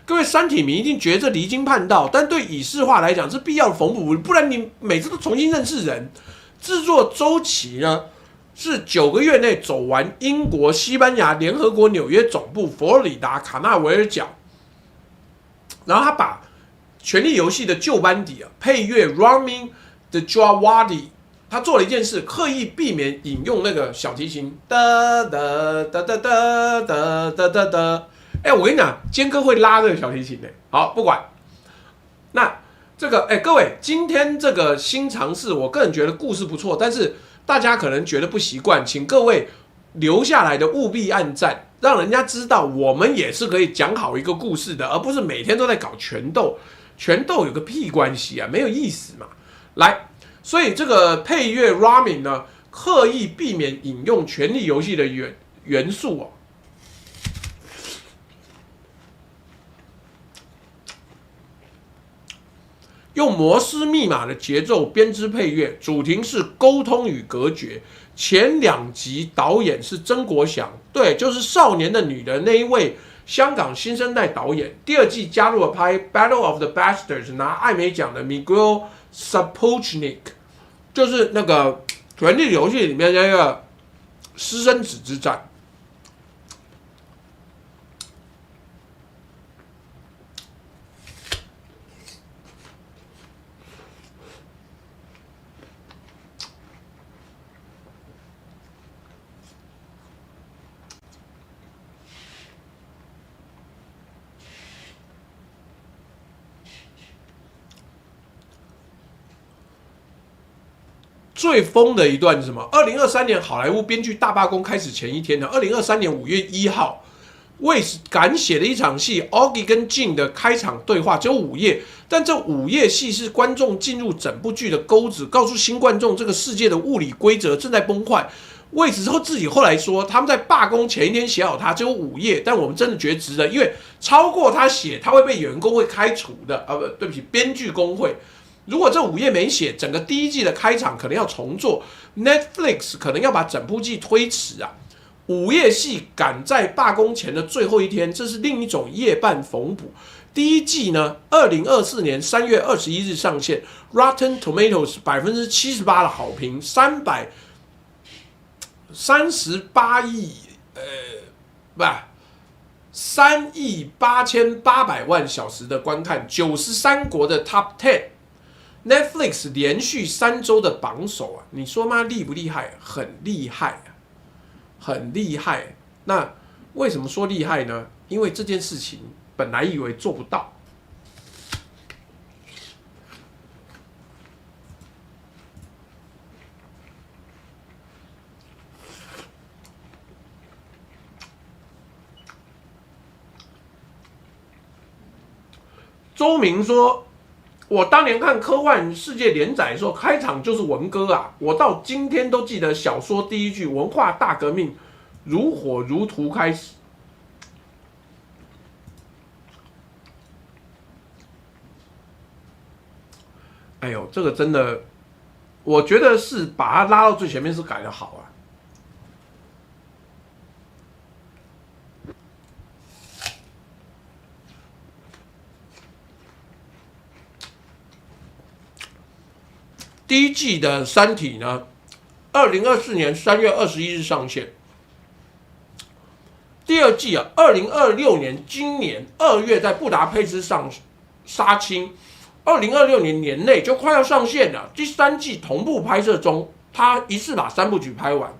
各位三体迷一定觉得这离经叛道，但对影视化来讲是必要的缝补，不然你每次都重新认识人。制作周期呢是9个月内走完英国、西班牙、联合国纽约总部、佛罗里达、卡纳维尔角，然后他把《权力游戏》的旧班底配乐 Ramin Djawadi 他做了一件事，刻意避免引用那个小提琴哒哒哒哒哒哒哒哒哒。哎，我跟你讲，坚哥会拉这个小提琴的。好，不管。那这个，各位，今天这个新尝试，我个人觉得故事不错，但是大家可能觉得不习惯，请各位留下来的务必按赞，让人家知道我们也是可以讲好一个故事的，而不是每天都在搞拳斗。拳斗有个屁关系啊，没有意思嘛。来。所以这个配乐 Ramin 呢，刻意避免引用《权力游戏》的元素哦。用摩斯密码的节奏编织配乐，主题是沟通与隔绝。前2集导演是曾国祥，对，就是《少年的女人》那一位香港新生代导演。第2季加入了拍《Battle of the Bastards》拿艾美奖的 Miguel Sapochnik， 就是那个《权力游戏》里面那个私生子之战。最疯的一段是什么？2023年好莱坞编剧大罢工开始前一天呢，2023年5月1号，为赶写的一场戏 ，Augie 跟 Jin 的开场对话只有5页，但这5页戏是观众进入整部剧的钩子，告诉新观众这个世界的物理规则正在崩坏。为此之后自己后来说，他们在罢工前一天写好它，只有5页，但我们真的觉得值得，因为超过他写，他会被员工会开除的啊，不对不起，编剧工会。如果这5页没写，整个第1季的开场可能要重做 ，Netflix 可能要把整部剧推迟啊。5页戏赶在罢工前的最后一天，这是另一种夜半缝补。第1季呢，2024年3月21日上线 ，Rotten Tomatoes 78%的好评，338亿3亿8800万小时的观看，93国的 Top 10。Netflix 连续3周的榜首啊，你说吗？厉不厉害？很厉害啊，很厉害。那为什么说厉害呢？因为这件事情本来以为做不到。周明说。我当年看科幻世界连载的时候，开场就是文歌啊！我到今天都记得小说第1句“文化大革命如火如荼开始”。哎呦，这个真的，我觉得是把它拉到最前面是改得好啊。第1季的《三体》呢，2024年3月21日上线。第2季啊，2026年今年2月在布达佩斯上杀青，2026年年内就快要上线了。第3季同步拍摄中，他一次把3部曲拍完。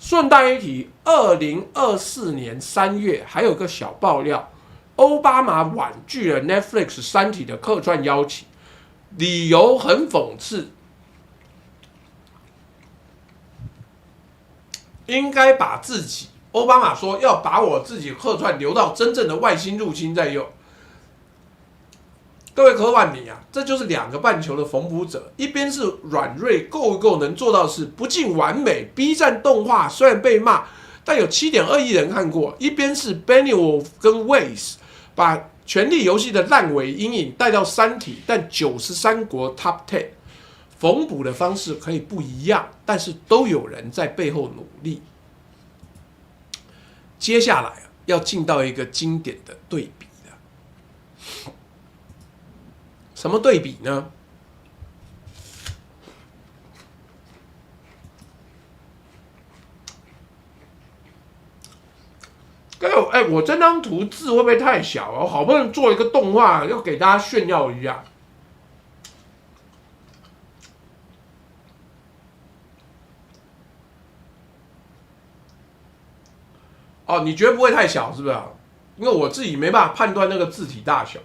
顺带一提，2024年3月还有个小爆料，奥巴马婉拒了 Netflix《三体》的客串邀请。理由很讽刺，应该把自己，奥巴马说要把我自己客串留到真正的外星入侵再用。各位科幻迷啊，这就是2个半球的缝补者，一边是阮瑞够一够能做到是不尽完美 ，B 站动画虽然被骂，但有7.2亿人看过；一边是 Benioff 跟 Weiss 把权力游戏的烂尾阴影带到三体，但93国 Top 10， 缝补的方式可以不一样，但是都有人在背后努力。接下来要进到一个经典的对比了，什么对比呢？我这张图字会不会太小了？我好不容易做一个动画，要给大家炫耀一下。哦，你觉得不会太小是不是？因为我自己没办法判断那个字体大小。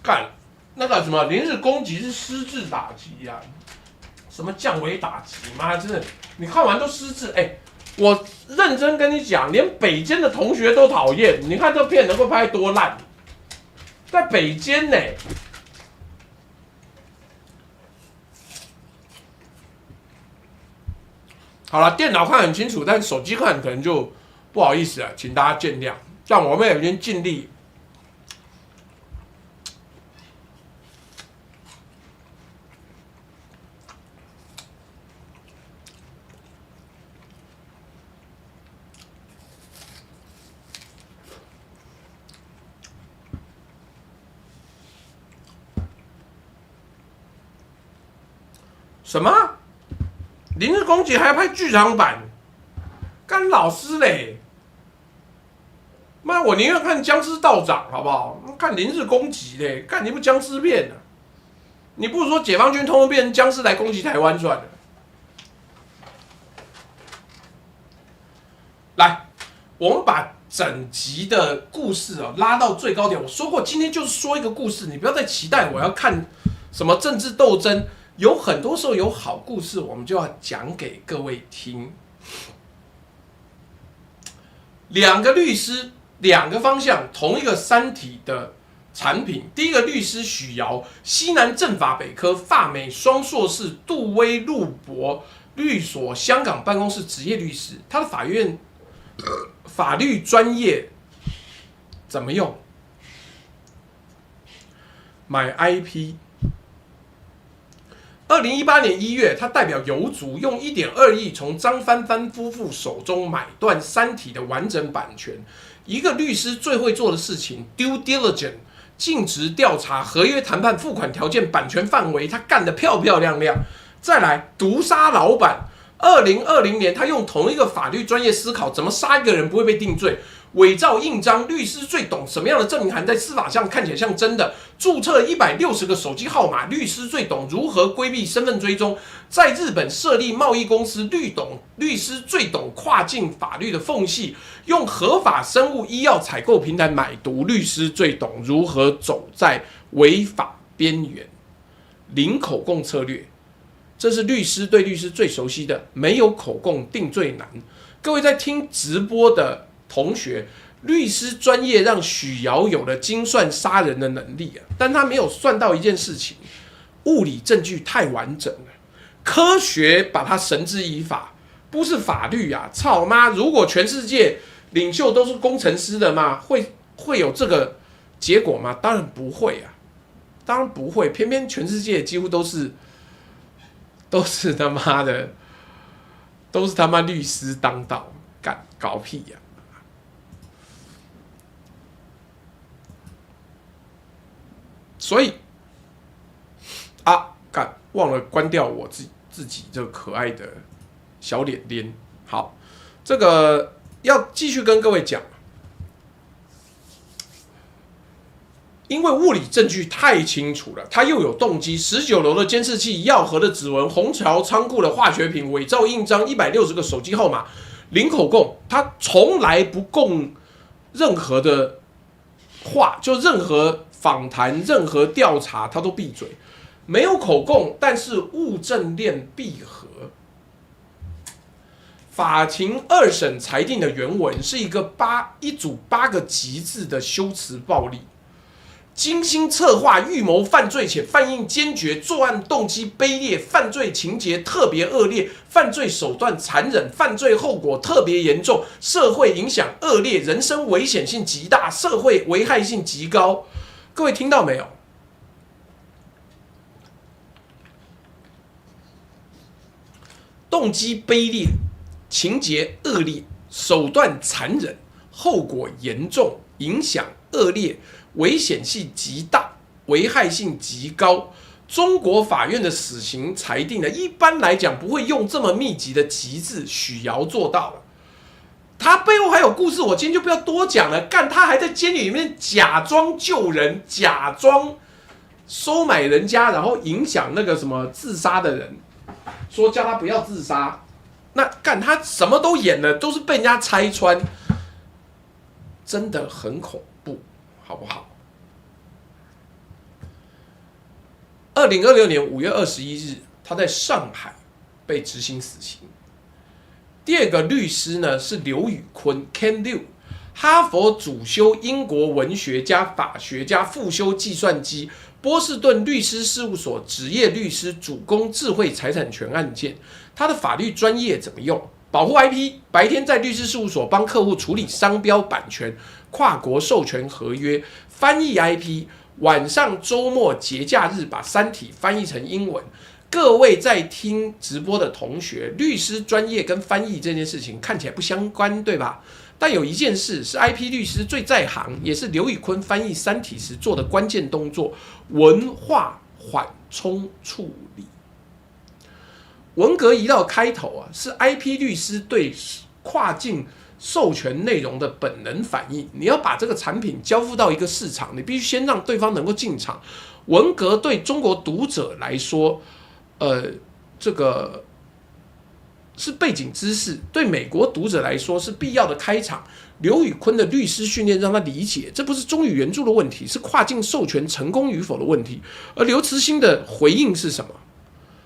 干，那个什么零日攻击是失智打击呀、什么降维打击？妈，真的，你看完都失智。我认真跟你讲，连北监的同学都讨厌。你看这片能够拍多烂，在北监呢。好了，电脑看很清楚，但手机看可能就不好意思了，请大家见谅。但我们也已经尽力。什么？零日攻击还要拍剧场版？干老师嘞！妈，我宁愿看僵尸道长，好不好？看零日攻击嘞，干你不僵尸片啊？你不如说解放军通通变成僵尸来攻击台湾算了。来，我们把整集的故事拉到最高点。我说过，今天就是说一个故事，你不要再期待我要看什么政治斗争。有很多时候有好故事，我们就要讲给各位听。两个律师，两个方向，同一个三体的产品。第一个律师许尧，西南政法北科法美双硕士，杜威陆博律所香港办公室职业律师。他的法律专业怎么用？买 IP。2018年1月，他代表邮族用1.2亿从张帆帆夫妇手中买断《三体》的完整版权。一个律师最会做的事情 ，due diligence， 尽职调查、合约谈判、付款条件、版权范围，他干得漂漂亮亮。再来，毒杀老板。2020年，他用同一个法律专业思考怎么杀一个人不会被定罪。伪造印章，律师最懂什么样的证明函在司法上看起来像真的。注册160个手机号码，律师最懂如何规避身份追踪。在日本设立贸易公司，律师最懂跨境法律的缝隙。用合法生物医药采购平台买毒，律师最懂如何走在违法边缘。零口供策略，这是律师对律师最熟悉的，没有口供定罪难。各位在听直播的同学，律师专业让许尧有了精算杀人的能力但他没有算到一件事情：物理证据太完整了，科学把它绳之以法，不是法律啊！操妈！如果全世界领袖都是工程师的吗？会有这个结果吗？当然不会啊，当然不会。偏偏全世界几乎都是他妈的，都是他妈律师当道，干搞屁呀！所以干忘了关掉我自己这个可爱的小脸脸。好，这个要继续跟各位讲，因为物理证据太清楚了，他又有动机，19楼的监视器、耀和的指纹、虹桥仓库的化学品、伪造印章、160个手机号码、零口供，他从来不供任何的话，就任何访谈、任何调查，他都闭嘴，没有口供，但是物证链闭合。法庭2审裁定的原文是一组8个极致的修辞暴力，精心策划、预谋犯罪且犯意坚决，作案动机卑劣，犯罪情节特别恶劣，犯罪手段残忍，犯罪后果特别严重，社会影响恶劣，人身危险性极大，社会危害性极高。各位听到没有？动机卑劣，情节恶劣，手段残忍，后果严重，影响恶劣，危险性极大，危害性极高。中国法院的死刑裁定呢，一般来讲不会用这么密集的极致，许尧做到了。他背后还有故事，我今天就不要多讲了。干，他还在监狱里面假装救人，假装收买人家，然后影响那个什么自杀的人，说叫他不要自杀。那干他什么都演了，都是被人家拆穿，真的很恐怖，好不好？2026年5月21日，他在上海被执行死刑。第二个律师呢是刘宇昆 Ken Liu， 哈佛主修英国文学加法学加副修计算机，波士顿律师事务所职业律师，主攻智慧财产权案件。他的法律专业怎么用？保护 IP， 白天在律师事务所帮客户处理商标版权、跨国授权合约，翻译 IP， 晚上周末节假日把三体翻译成英文。各位在听直播的同学，律师专业跟翻译这件事情看起来不相关，对吧？但有一件事是 IP 律师最在行，也是刘宇昆翻译三体时做的关键动作——文化缓冲处理。文革一到开头啊，是 IP 律师对跨境授权内容的本能反应。你要把这个产品交付到一个市场，你必须先让对方能够进场。文革对中国读者来说，这个是背景知识，对美国读者来说是必要的开场。刘宇昆的律师训练让他理解，这不是中语原著的问题，是跨境授权成功与否的问题。而刘慈欣的回应是什么？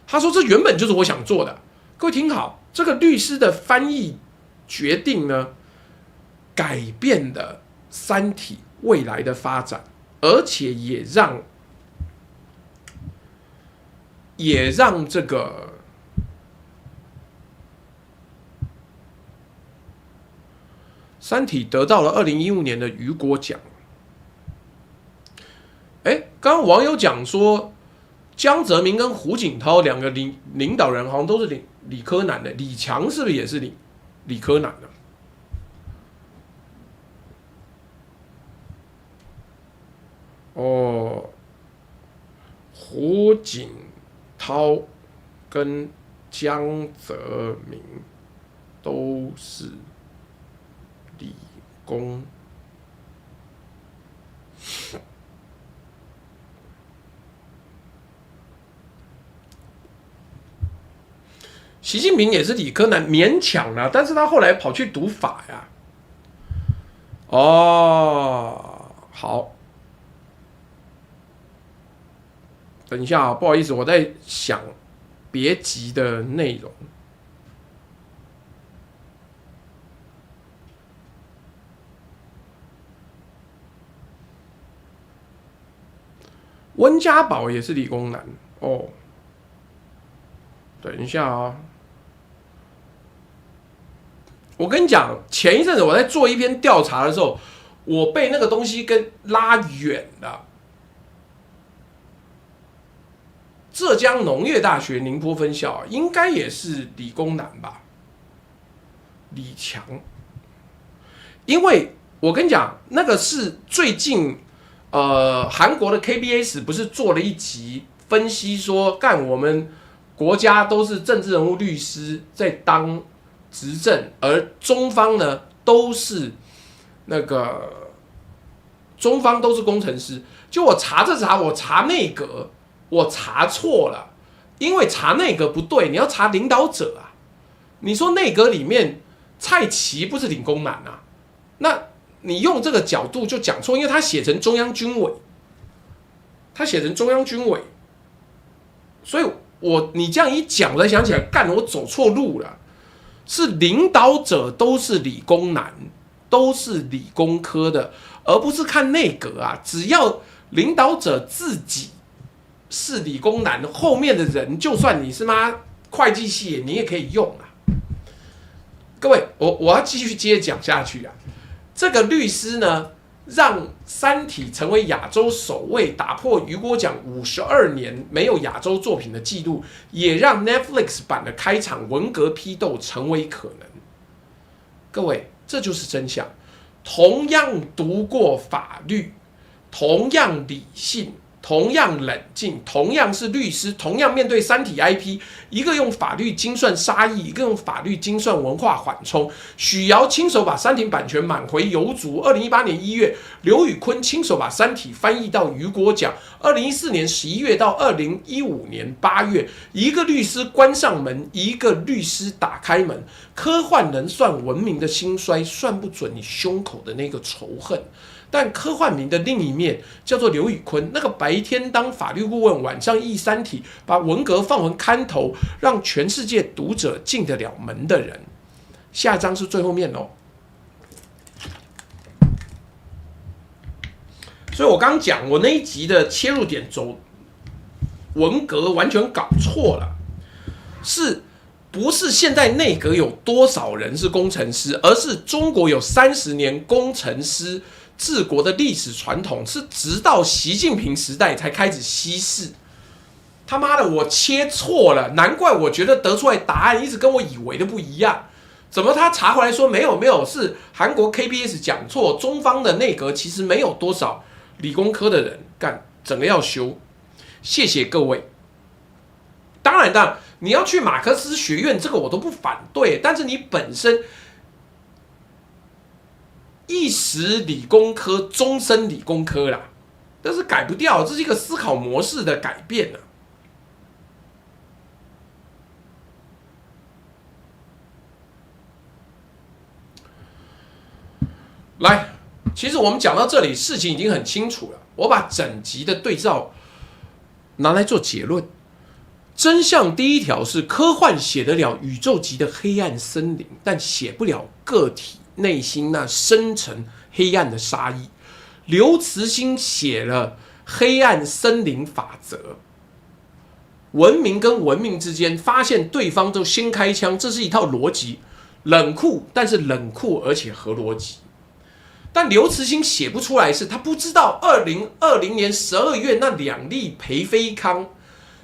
他说：“这原本就是我想做的。”各位听好，这个律师的翻译决定呢，改变了《三体》未来的发展，而且也让这个《三体》得到了2015年的雨果奖。刚刚网友讲说，江泽民跟胡锦涛两个领导人好像都是理科男的，李强是不是也是理科男的？哦，胡锦涛跟江泽民都是理工。习近平也是理科男，勉强啦，但是他后来跑去读法呀。哦，好，等一下啊，不好意思，我在想别集的内容。温家宝也是理工男哦。等一下啊，我跟你讲，前一阵子我在做一篇调查的时候，我被那个东西跟拉远了。浙江农业大学宁波分校应该也是理工男吧？李强，因为我跟你讲，那个是最近韩国的 KBS 不是做了一集分析说，干我们国家都是政治人物、律师在当执政，而中方呢都是中方都是工程师。就我查，我查内阁，我查错了，因为查内阁不对，你要查领导者啊。你说内阁里面蔡奇不是理工男啊？那你用这个角度就讲错，因为他写成中央军委，所以你这样一讲，我才想起来，干，我走错路了。是领导者都是理工男，都是理工科的，而不是看内阁啊。只要领导者自己是理工男，后面的人就算你是会计系，你也可以用啊。各位，我要继续接着讲下去啊。这个律师呢，让《三体》成为亚洲首位打破雨果奖52年没有亚洲作品的记录，也让 Netflix 版的开场文革批斗成为可能。各位，这就是真相。同样读过法律，同样理性，同样冷静，同样是律师，同样面对三体 IP， 一个用法律精算杀意，一个用法律精算文化缓冲。许瑶亲手把三体版权买回邮族，2018年1月，刘宇昆亲手把三体翻译到雨果奖，2014年11月到2015年8月，一个律师关上门，一个律师打开门。科幻能算文明的兴衰，算不准你胸口的那个仇恨。但科幻迷的另一面叫做刘宇昆，那个白天当法律顾问，晚上译三体，把文革放回刊头，让全世界读者进得了门的人。下一章是最后面哦。所以我刚讲，我那一集的切入点走文革完全搞错了，是不是现在内阁有多少人是工程师，而是中国有30年工程师治国的历史传统，是直到习近平时代才开始稀释。他妈的，我切错了，难怪我觉得得出来答案一直跟我以为的不一样。怎么他查回来说没有，是韩国 KBS 讲错，中方的内阁其实没有多少理工科的人，干整个要修。谢谢各位。当然，你要去马克思学院，这个我都不反对，但是你本身一时理工科，终身理工科啦，但是改不掉，这是一个思考模式的改变啊。来，其实我们讲到这里，事情已经很清楚了。我把整集的对照拿来做结论。真相第一条是科幻写得了宇宙级的黑暗森林，但写不了个体内心那深沉黑暗的杀意。刘慈欣写了黑暗森林法则，文明跟文明之间发现对方都先开枪，这是一套逻辑，冷酷，但是冷酷而且合逻辑。但刘慈欣写不出来，是他不知道2020年12月那2例裴飞康。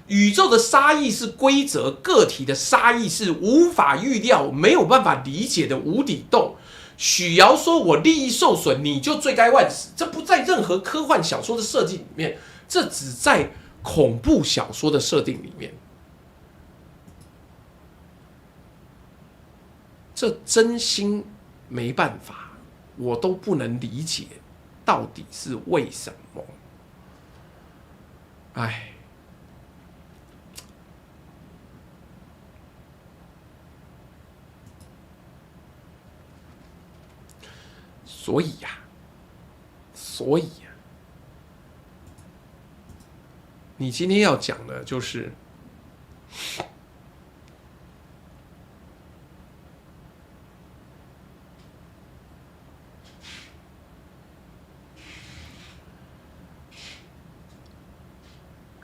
宇宙的杀意是规则，个体的杀意是无法预料、没有办法理解的无底洞。许瑶说：“我利益受损，你就罪该万死。”这不在任何科幻小说的设定里面，这只在恐怖小说的设定里面。这真心没办法，我都不能理解，到底是为什么？哎。所以呀，你今天要讲的就是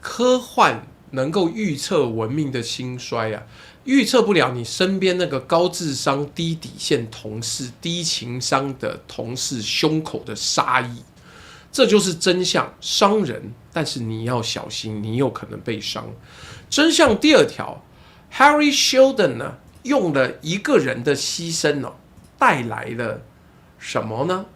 科幻能够预测文明的兴衰啊。预测不了你身边那个高智商、低底线同事、低情商的同事胸口的杀意，这就是真相，伤人，但是你要小心，你有可能被伤。真相第二条 ，Harry Sheldon 呢，用了一个人的牺牲带来了什么呢？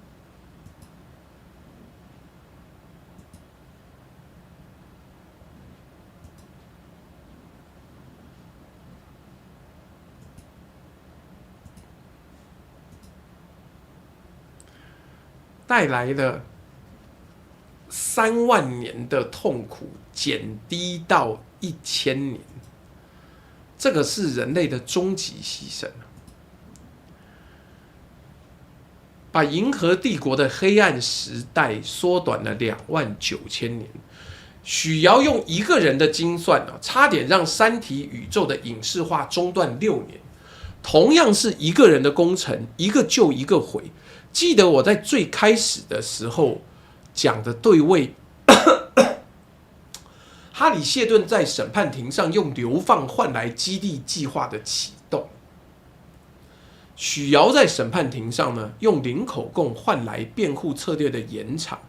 带来了3万年的痛苦减低到1000年，这个是人类的终极牺牲，把银河帝国的黑暗时代缩短了29000年。许瑶用一个人的精算差点让三体宇宙的影视化中断6年。同样是一个人的工程，一个救一个毁。记得我在最开始的时候讲的对位，哈里谢顿在审判庭上用流放换来基地计划的启动，许瑶在审判庭上呢用零口供换来辩护策略的延长，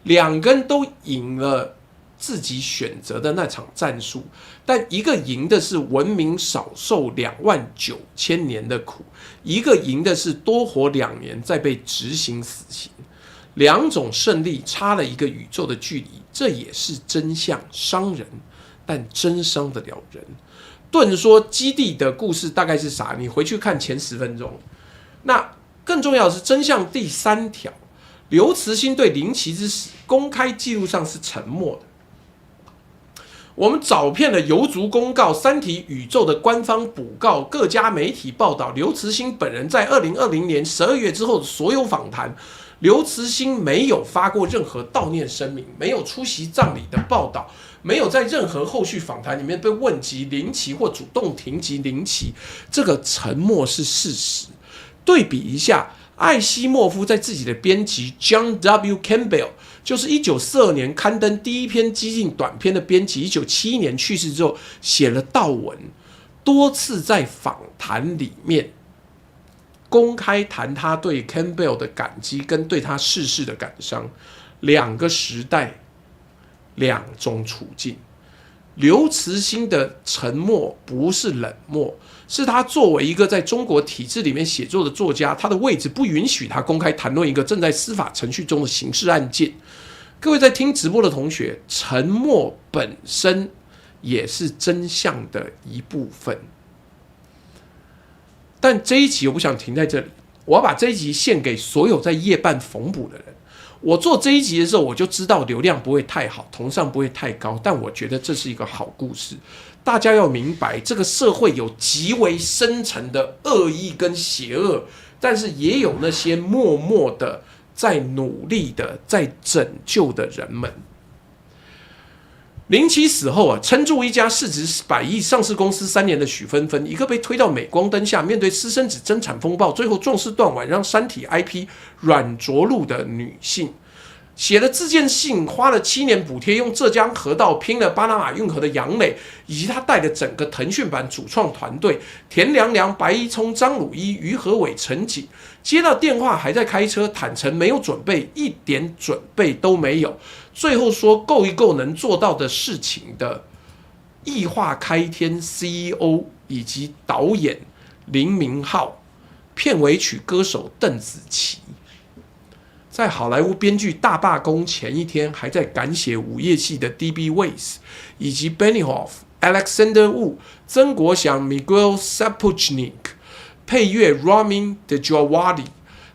两个人都赢了自己选择的那场战术，但一个赢的是文明少受29000年的苦，一个赢的是多活2年再被执行死刑。两种胜利差了一个宇宙的距离，这也是真相，伤人，但真伤得了人。顿说基地的故事大概是啥？你回去看前10分钟。那更重要的是真相第3条，刘慈欣对林奇之死公开记录上是沉默的。我们找遍了邮族公告、三体宇宙的官方补告、各家媒体报道，刘慈欣本人在2020年12月之后的所有访谈，刘慈欣没有发过任何悼念声明，没有出席葬礼的报道，没有在任何后续访谈里面被问及林奇或主动提及林奇，这个沉默是事实。对比一下，艾西莫夫在自己的编辑 John W. Campbell， 就是1942年刊登第一篇激进短篇的编辑，1971年去世之后写了悼文，多次在访谈里面公开谈他对 Campbell 的感激跟对他逝世的感伤。两个时代，两种处境。刘慈欣的沉默不是冷漠，是他作为一个在中国体制里面写作的作家，他的位置不允许他公开谈论一个正在司法程序中的刑事案件。各位在听直播的同学，沉默本身也是真相的一部分。但这一集我不想停在这里，我要把这一集献给所有在夜半缝补的人。我做这一集的时候，我就知道流量不会太好，同上不会太高，但我觉得这是一个好故事。大家要明白，这个社会有极为深层的恶意跟邪恶，但是也有那些默默的在努力的在拯救的人们。林奇死后撑住一家市值100亿上市公司3年的许芬芬，一个被推到镁光灯下，面对私生子争产风暴，最后壮士断腕，让山体 IP 软着陆的女性，写了自荐信，花了7年补贴，用浙江河道拼了巴拿马运河的杨磊，以及他带的整个腾讯版主创团队，田良良、白一聪、张鲁一、于和伟、陈瑾，接到电话还在开车，坦诚没有准备，一点准备都没有。最后说够一够能做到的事情的异化开天 CEO 以及导演林明浩，片尾曲歌手邓紫棋，在好莱坞编剧大罢工前一天还在赶写午夜戏的 D.B. Weiss 以及 Benioff、Alexander Wu、曾国祥、Miguel Sapochnik， 配乐 Ramin Djawadi。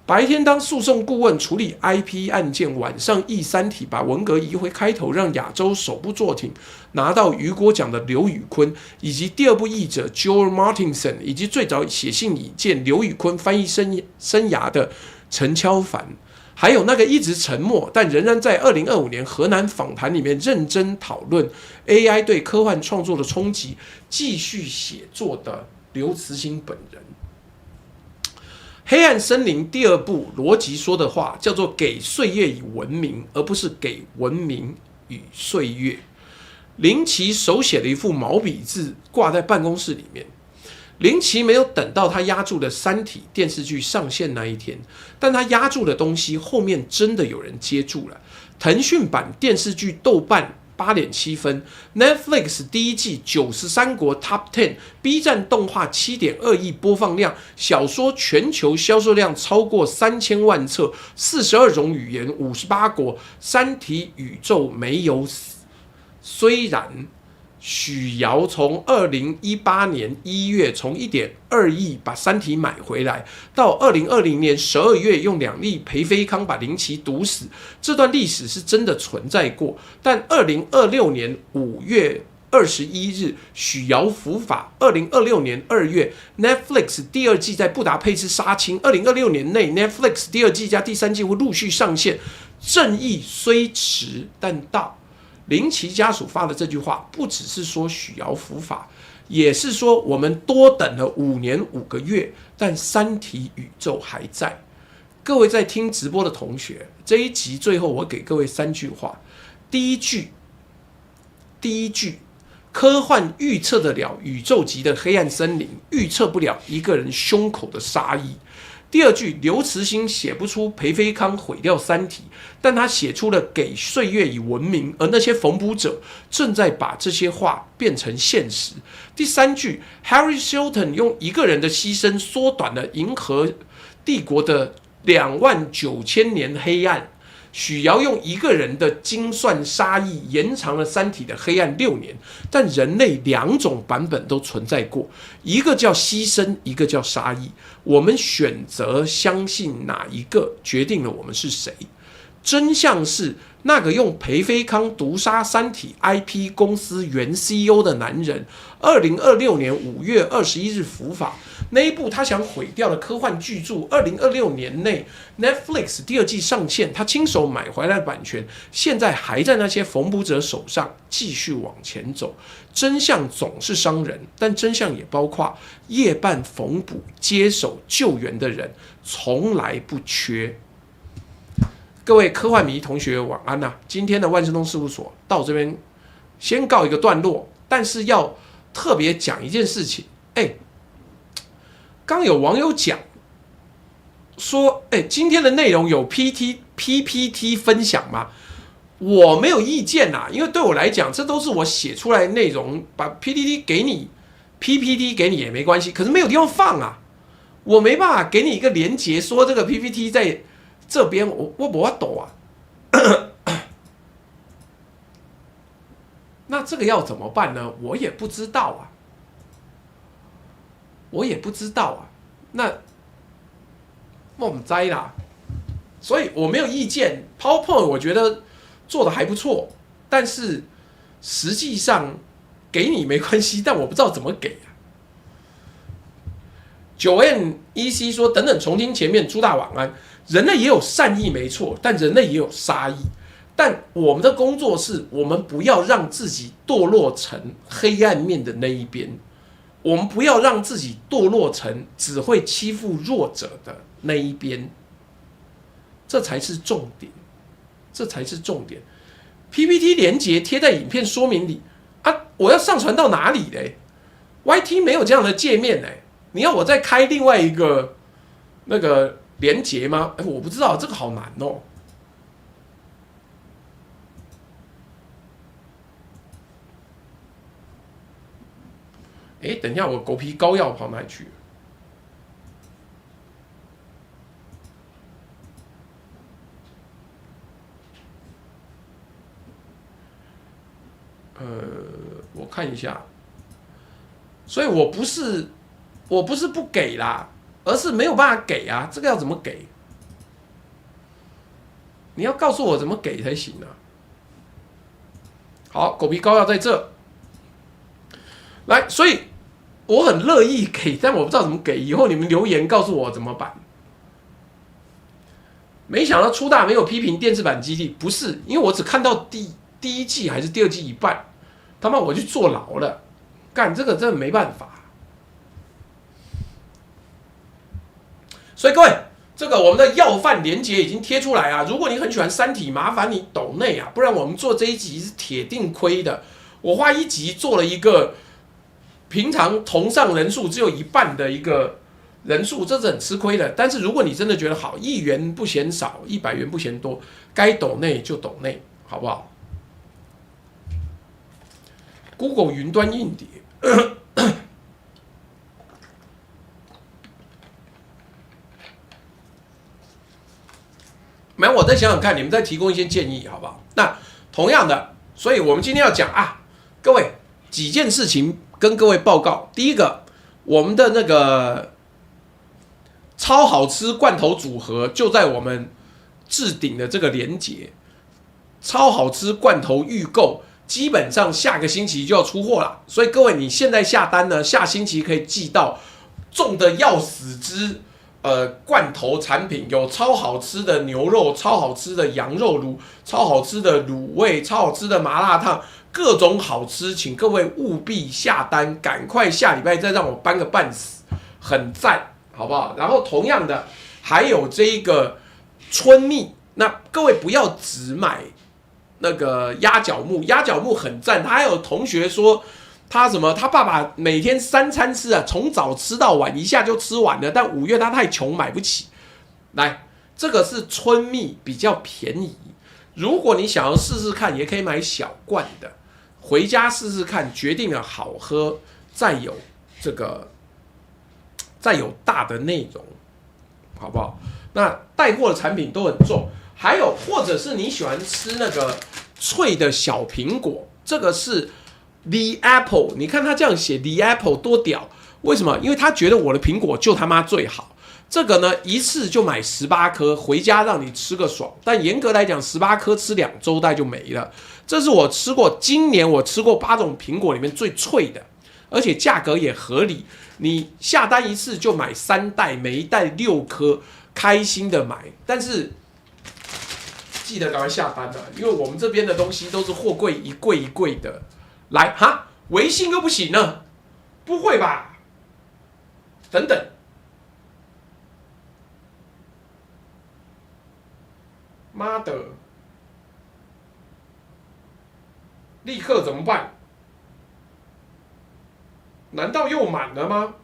白天当诉讼顾问处理 IP 案件，晚上译三体，把文革移回开头，让亚洲首部作品拿到雨果奖的刘宇昆，以及第2部译者 Joel Martinson， 以及最早写信引荐刘宇昆翻译生涯的陈敲凡，还有那个一直沉默但仍然在2025年河南访谈里面认真讨论 AI 对科幻创作的冲击，继续写作的刘慈欣本人。黑暗森林第2部逻辑说的话叫做给岁月以文明，而不是给文明与岁月。林奇手写了一副毛笔字挂在办公室里面。林奇没有等到他压住的三体电视剧上线那一天，但他压住的东西后面真的有人接住了。腾讯版电视剧豆瓣8.7分 ，Netflix 第1季93国 Top 10，B 站动画7.2亿播放量，小说全球销售量超过3000万册，42种语言，58国，三体宇宙没有死。虽然许瑶从2018年1月从1.2亿把三体买回来，到2020年12月用2粒培菲康把林奇毒死，这段历史是真的存在过。但2026年5月21日许瑶伏法，2026年2月 Netflix 第2季在布达佩斯杀青，2026年内 Netflix 第2季加第3季会陆续上线。正义虽迟，但到。林奇家属发的这句话，不只是说许瑶伏法，也是说我们多等了5年5个月，但三体宇宙还在。各位在听直播的同学，这一集最后我给各位3句话。第一句，科幻预测得了宇宙级的黑暗森林，预测不了一个人胸口的杀意。第2句，刘慈欣写不出裴飞康毁掉三体，但他写出了给岁月以文明，而那些缝补者正在把这些话变成现实。第3句 ，Harry Shilton 用一个人的牺牲缩短了银河帝国的29000年黑暗。许尧用一个人的精算杀意延长了三体的黑暗6年，但人类2种版本都存在过，一个叫牺牲，一个叫杀意。我们选择相信哪一个，决定了我们是谁。真相是，那个用裴飞康毒杀三体 IP 公司原 CEO 的男人，2026年5月21日伏法。那一部他想毁掉的科幻巨著，2026年内 Netflix 第2季上线，他亲手买回来的版权，现在还在那些缝补者手上，继续往前走。真相总是伤人，但真相也包括夜半缝补、接手救援的人，从来不缺。各位科幻迷同学晚安呐！今天的万事通事务所到这边先告一个段落，但是要特别讲一件事情。刚有网友讲说，今天的内容有 PPT 分享吗？我没有意见啦，因为对我来讲，这都是我写出来的内容，把 PPT 给你也没关系，可是没有地方放啊，我没办法给你一个连结，说这个 PPT 在这边，我没法抖啊。那这个要怎么办呢？我也不知道啊。那我不知啦，所以我没有意见。PowerPoint 我觉得做的还不错，但是实际上给你没关系，但我不知道怎么给啊。9NEC 说等等重听前面，朱大晚安。人类也有善意没错，但人类也有杀意。但我们的工作是，我们不要让自己堕落成黑暗面的那一边。我们不要让自己堕落成只会欺负弱者的那一边，这才是重点。PPT 连结贴在影片说明里啊，我要上传到哪里嘞 ？YT 没有这样的界面嘞，你要我再开另外一个那个连结吗？我不知道，这个好难哦。等一下，我狗皮膏药跑哪里去了？我看一下。所以我不是不给啦，而是没有办法给啊。这个要怎么给？你要告诉我怎么给才行啊。好，狗皮膏药在这。来，所以我很乐意给，但我不知道怎么给。以后你们留言告诉我怎么办。没想到初大没有批评电视版基地，不是因为我只看到第1季还是第2季一半，他妈我去坐牢了，干这个真的没办法。所以各位，这个我们的要饭连结已经贴出来啊！如果你很喜欢三体，麻烦你抖内啊，不然我们做这一集是铁定亏的。我花1集做了一个平常同上人数只有1半的一个人数，这是很吃亏的。但是如果你真的觉得好，1元不嫌少，100元不嫌多，该抖内就抖内，好不好 ？Google 云端硬碟。没有，我再想想看，你们再提供一些建议，好不好？那同样的，所以我们今天要讲啊，各位几件事情跟各位报告。第一个，我们的那个超好吃罐头组合就在我们置顶的这个连结，超好吃罐头预购，基本上下个星期就要出货了。所以各位，你现在下单呢，下星期可以寄到重的要死之。罐头产品有超好吃的牛肉、超好吃的羊肉炉、超好吃的卤味、超好吃的麻辣烫，各种好吃，请各位务必下单，赶快下礼拜再让我搬个半死，很赞，好不好？然后同样的，还有这一个春蜜，那各位不要只买那个鸭脚木，鸭脚木很赞，他还有同学说。他爸爸每天3餐吃啊，从早吃到晚，一下就吃完了。但5月他太穷买不起。来，这个是春蜜，比较便宜。如果你想要试试看，也可以买小罐的，回家试试看，决定了好喝，再有大的内容，好不好？那带货的产品都很重。还有或者是你喜欢吃那个脆的小苹果，这个是 The Apple， 你看他这样写 The Apple 多屌，为什么？因为他觉得我的苹果就他妈最好。这个呢，一次就买18颗，回家让你吃个爽。但严格来讲，18颗吃2周大概就没了。这是我吃过，今年我吃过8种苹果里面最脆的，而且价格也合理。你下单一次就买3袋，每一袋6颗，开心的买。但是记得赶快下单了，因为我们这边的东西都是货柜一柜一柜的。来哈，微信又不行了，不会吧？等等。妈的！立刻怎么办？难道又满了吗？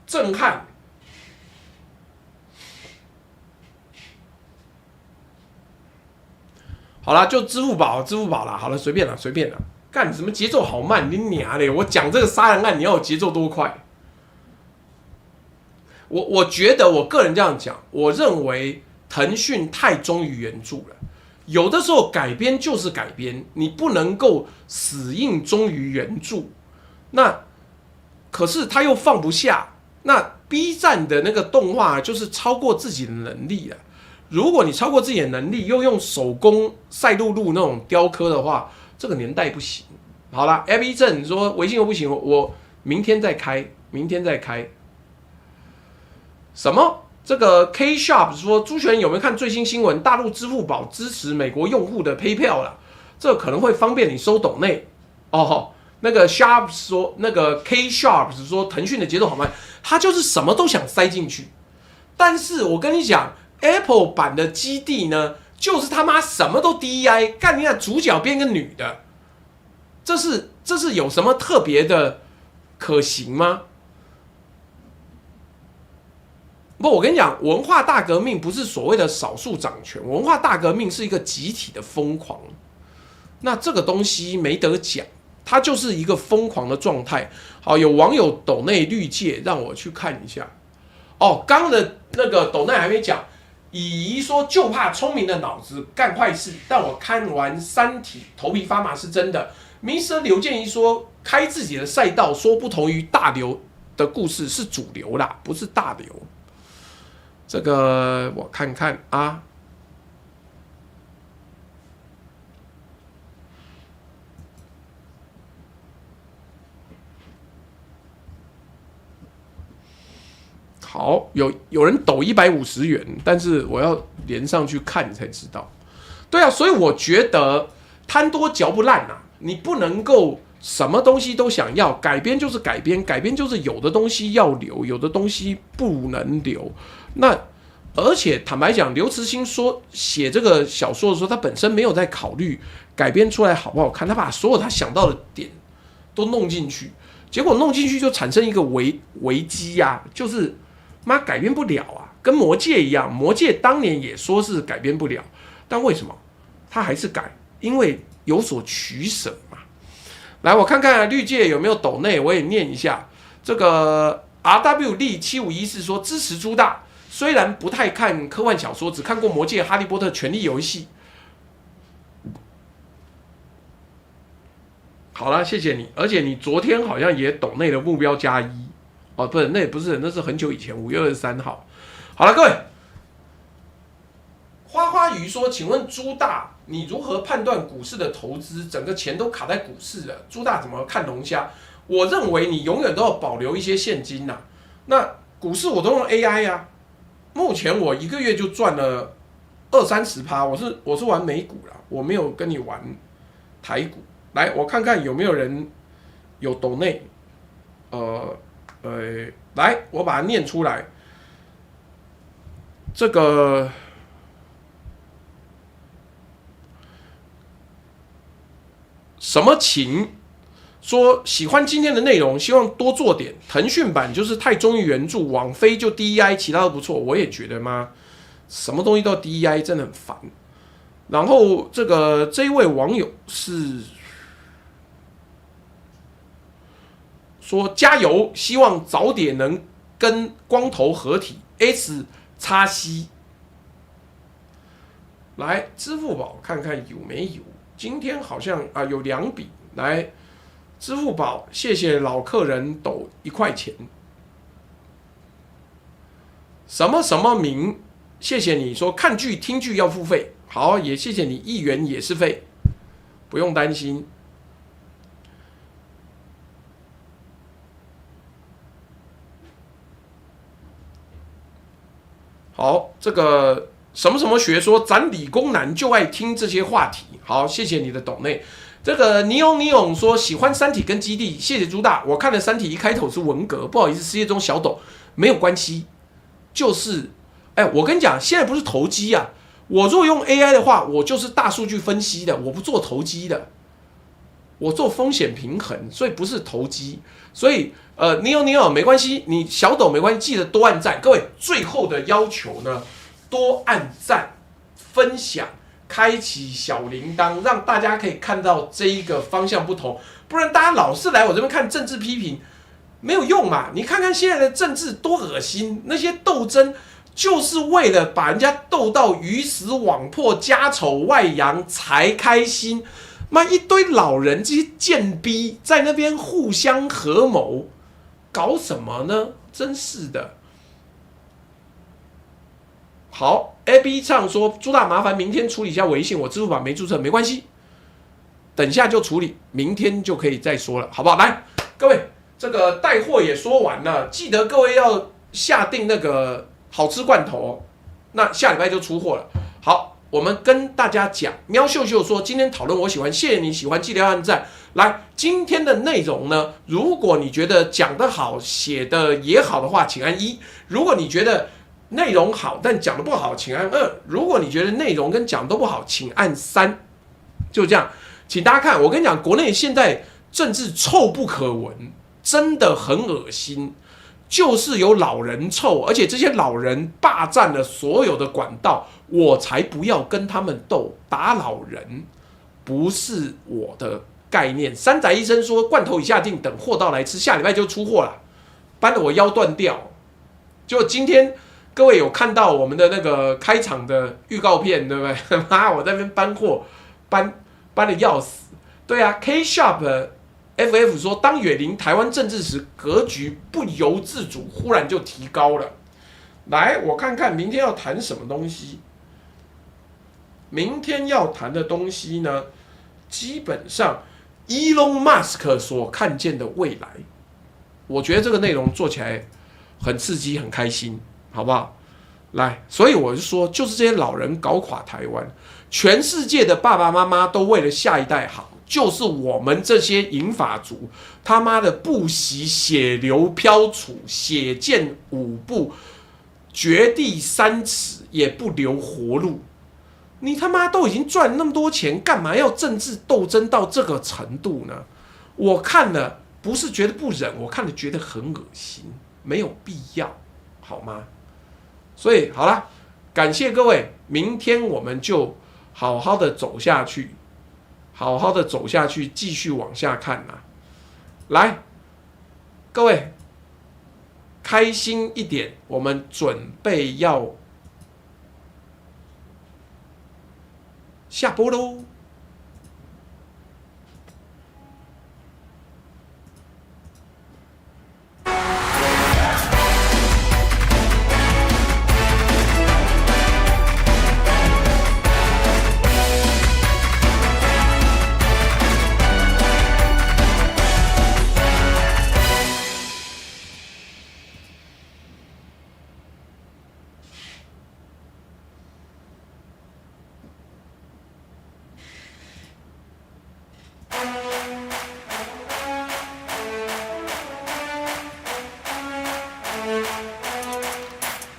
震撼！好啦，就支付宝啦。好了，随便啦。干什么节奏好慢？你娘嘞！我讲这个杀人案，你要有节奏多快？我觉得我个人这样讲，我认为腾讯太忠于原著了。有的时候改编就是改编，你不能够死硬忠于原著。那可是他又放不下。那 B 站的那个动画就是超过自己的能力了。如果你超过自己的能力，又用手工赛璐璐那种雕刻的话，这个年代不行。好啦 ，AB 正说微信又不行，我明天再开。什么？这个 K Sharp 说朱璇有没有看最新新闻？大陆支付宝支持美国用户的 PayPal 啦，这可能会方便你收抖内哦。那个 Sharp 说，那个 K Sharp 说腾讯的节奏好慢，他就是什么都想塞进去。但是我跟你讲 ，Apple 版的基地呢，就是他妈什么都 DEI， 干你看主角变个女的，这是有什么特别的可行吗？不，我跟你讲，文化大革命不是所谓的少数掌权，文化大革命是一个集体的疯狂。那这个东西没得讲。它就是一个疯狂的状态。好，有网友抖内绿界，让我去看一下。哦，刚的那个抖内还没讲。乙姨说就怕聪明的脑子干坏事，但我看完《三体》头皮发麻是真的。Mr. 刘建一说开自己的赛道，说不同于大流的故事是主流啦，不是大流。这个我看看啊。好，有人抖150元，但是我要连上去看才知道。对啊，所以我觉得贪多嚼不烂啊，你不能够什么东西都想要，改编就是改编，改编就是有的东西要留，有的东西不能留。那而且坦白讲，刘慈欣说写这个小说的时候，他本身没有在考虑改编出来好不好看，他把所有他想到的点都弄进去，结果弄进去就产生一个危机啊，就是妈改编不了啊，跟魔戒一样，魔戒当年也说是改编不了，但为什么他还是改？因为有所取舍嘛。来，我看看绿界有没有抖内，我也念一下。这个 RW 力7514说支持朱大，虽然不太看科幻小说，只看过魔戒、哈利波特、权力游戏。好了，谢谢你，而且你昨天好像也抖内的目标加1。哦，不是，那也不是，那是很久以前，5月23号。好了，各位，花花鱼说：“请问朱大，你如何判断股市的投资？整个钱都卡在股市了，朱大怎么看龙虾？”我认为你永远都要保留一些现金呐。那股市我都用 AI 啊，目前我1个月就赚了20-30%，我是玩美股啦，我没有跟你玩台股。来，我看看有没有人有抖内，来，我把它念出来。这个什么情说喜欢今天的内容，希望多做点。腾讯版就是太忠于原著，网飞就 DEI， 其他都不错。我也觉得嘛，什么东西都 DEI， 真的很烦。然后这一位网友是说加油，希望早点能跟光头合体 S 叉 C。来，支付宝看看有没有？今天好像有2笔。来，支付宝，谢谢老客人抖1块钱。什么什么名？谢谢你说看剧听剧要付费，好，也谢谢你1元也是费，不用担心。好，这个什么什么学说，咱理工男就爱听这些话题。好，谢谢你的抖内。这个尼勇说喜欢三体跟基地，谢谢朱大。我看了三体一开头是文革，不好意思，世界中小抖没有关系，就是我跟你讲，现在不是投机啊。我如果用 AI 的话，我就是大数据分析的，我不做投机的，我做风险平衡，所以不是投机。所以你有没关系，你小抖没关系，记得多按赞。各位，最后的要求呢，多按赞、分享、开启小铃铛，让大家可以看到这一个方向不同。不然大家老是来我这边看政治批评，没有用嘛。你看看现在的政治多恶心，那些斗争就是为了把人家斗到鱼死网破、家丑外扬才开心。妈，一堆老人这些贱逼在那边互相合谋，搞什么呢？真是的。好 ，AB 唱说朱大麻烦明天处理一下微信，我支付宝没注册，没关系，等下就处理，明天就可以再说了，好不好？来，各位，这个带货也说完了，记得各位要下定那个好吃罐头，那下礼拜就出货了。好。我们跟大家讲，喵秀秀说今天讨论我喜欢，谢谢你喜欢，记得要按赞。来，今天的内容呢，如果你觉得讲得好、写的也好的话，请按1；如果你觉得内容好但讲得不好，请按2；如果你觉得内容跟讲都不好，请按3。就这样，请大家看，我跟你讲，国内现在政治臭不可闻，真的很恶心。就是有老人臭，而且这些老人霸占了所有的管道，我才不要跟他们斗。打老人不是我的概念。山仔医生说罐头已下定，等货到来吃，下礼拜就出货了，搬得我腰断掉。就今天各位有看到我们的那个开场的预告片，对不对？妈，我在那边搬货，搬得要死。对啊 ，K Sharp。FF 说，当远离台湾政治时，格局不由自主，忽然就提高了。来，我看看明天要谈什么东西。明天要谈的东西呢，基本上 Elon Musk 所看见的未来，我觉得这个内容做起来很刺激、很开心，好不好？来，所以我就说，就是这些老人搞垮台湾，全世界的爸爸妈妈都为了下一代好。就是我们这些银发族，他妈的不惜血流漂杵，血溅5步，掘地3尺，也不留活路。你他妈都已经赚那么多钱，干嘛要政治斗争到这个程度呢？我看了不是觉得不忍，我看了觉得很恶心，没有必要，好吗？所以好了，感谢各位，明天我们就好好的走下去。好好的走下去，继续往下看呐。来，各位，开心一点，我们准备要下播喽。